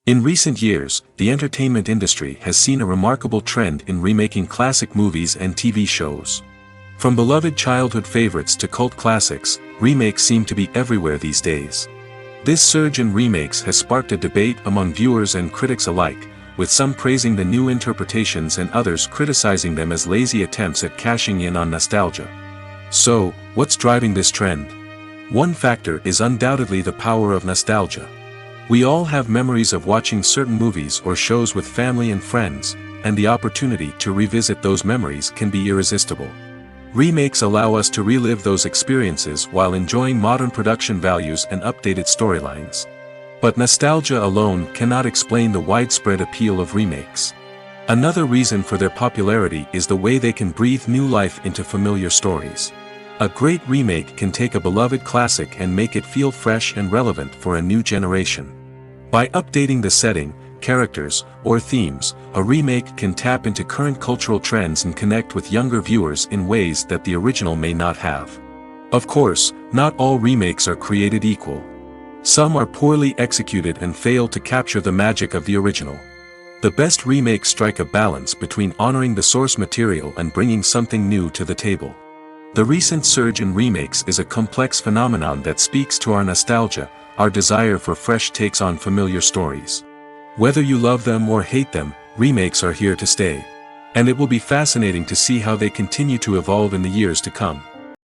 A: In recent years, the entertainment industry has seen a remarkable trend in remaking classic movies and TV shows. From beloved childhood favorites to cult classics, remakes seem to be everywhere these days. This surge in remakes has sparked a debate among viewers and critics alike, with some praising the new interpretations and others criticizing them as lazy attempts at cashing in on nostalgia. So, what's driving this trend? One factor is undoubtedly the power of nostalgia. We all have memories of watching certain movies or shows with family and friends, and the opportunity to revisit those memories can be irresistible. Remakes allow us to relive those experiences while enjoying modern production values and updated storylines. But nostalgia alone cannot explain the widespread appeal of remakes. Another reason for their popularity is the way they can breathe new life into familiar stories. A great remake can take a beloved classic and make it feel fresh and relevant for a new generation. By updating the setting, characters, or themes, a remake can tap into current cultural trends and connect with younger viewers in ways that the original may not have. Of course, not all remakes are created equal. Some are poorly executed and fail to capture the magic of the original. The best remakes strike a balance between honoring the source material and bringing something new to the table. The recent surge in remakes is a complex phenomenon that speaks to our nostalgia, our desire for fresh takes on familiar stories. Whether you love them or hate them, remakes are here to stay. And it will be fascinating to see how they continue to evolve in the years to come.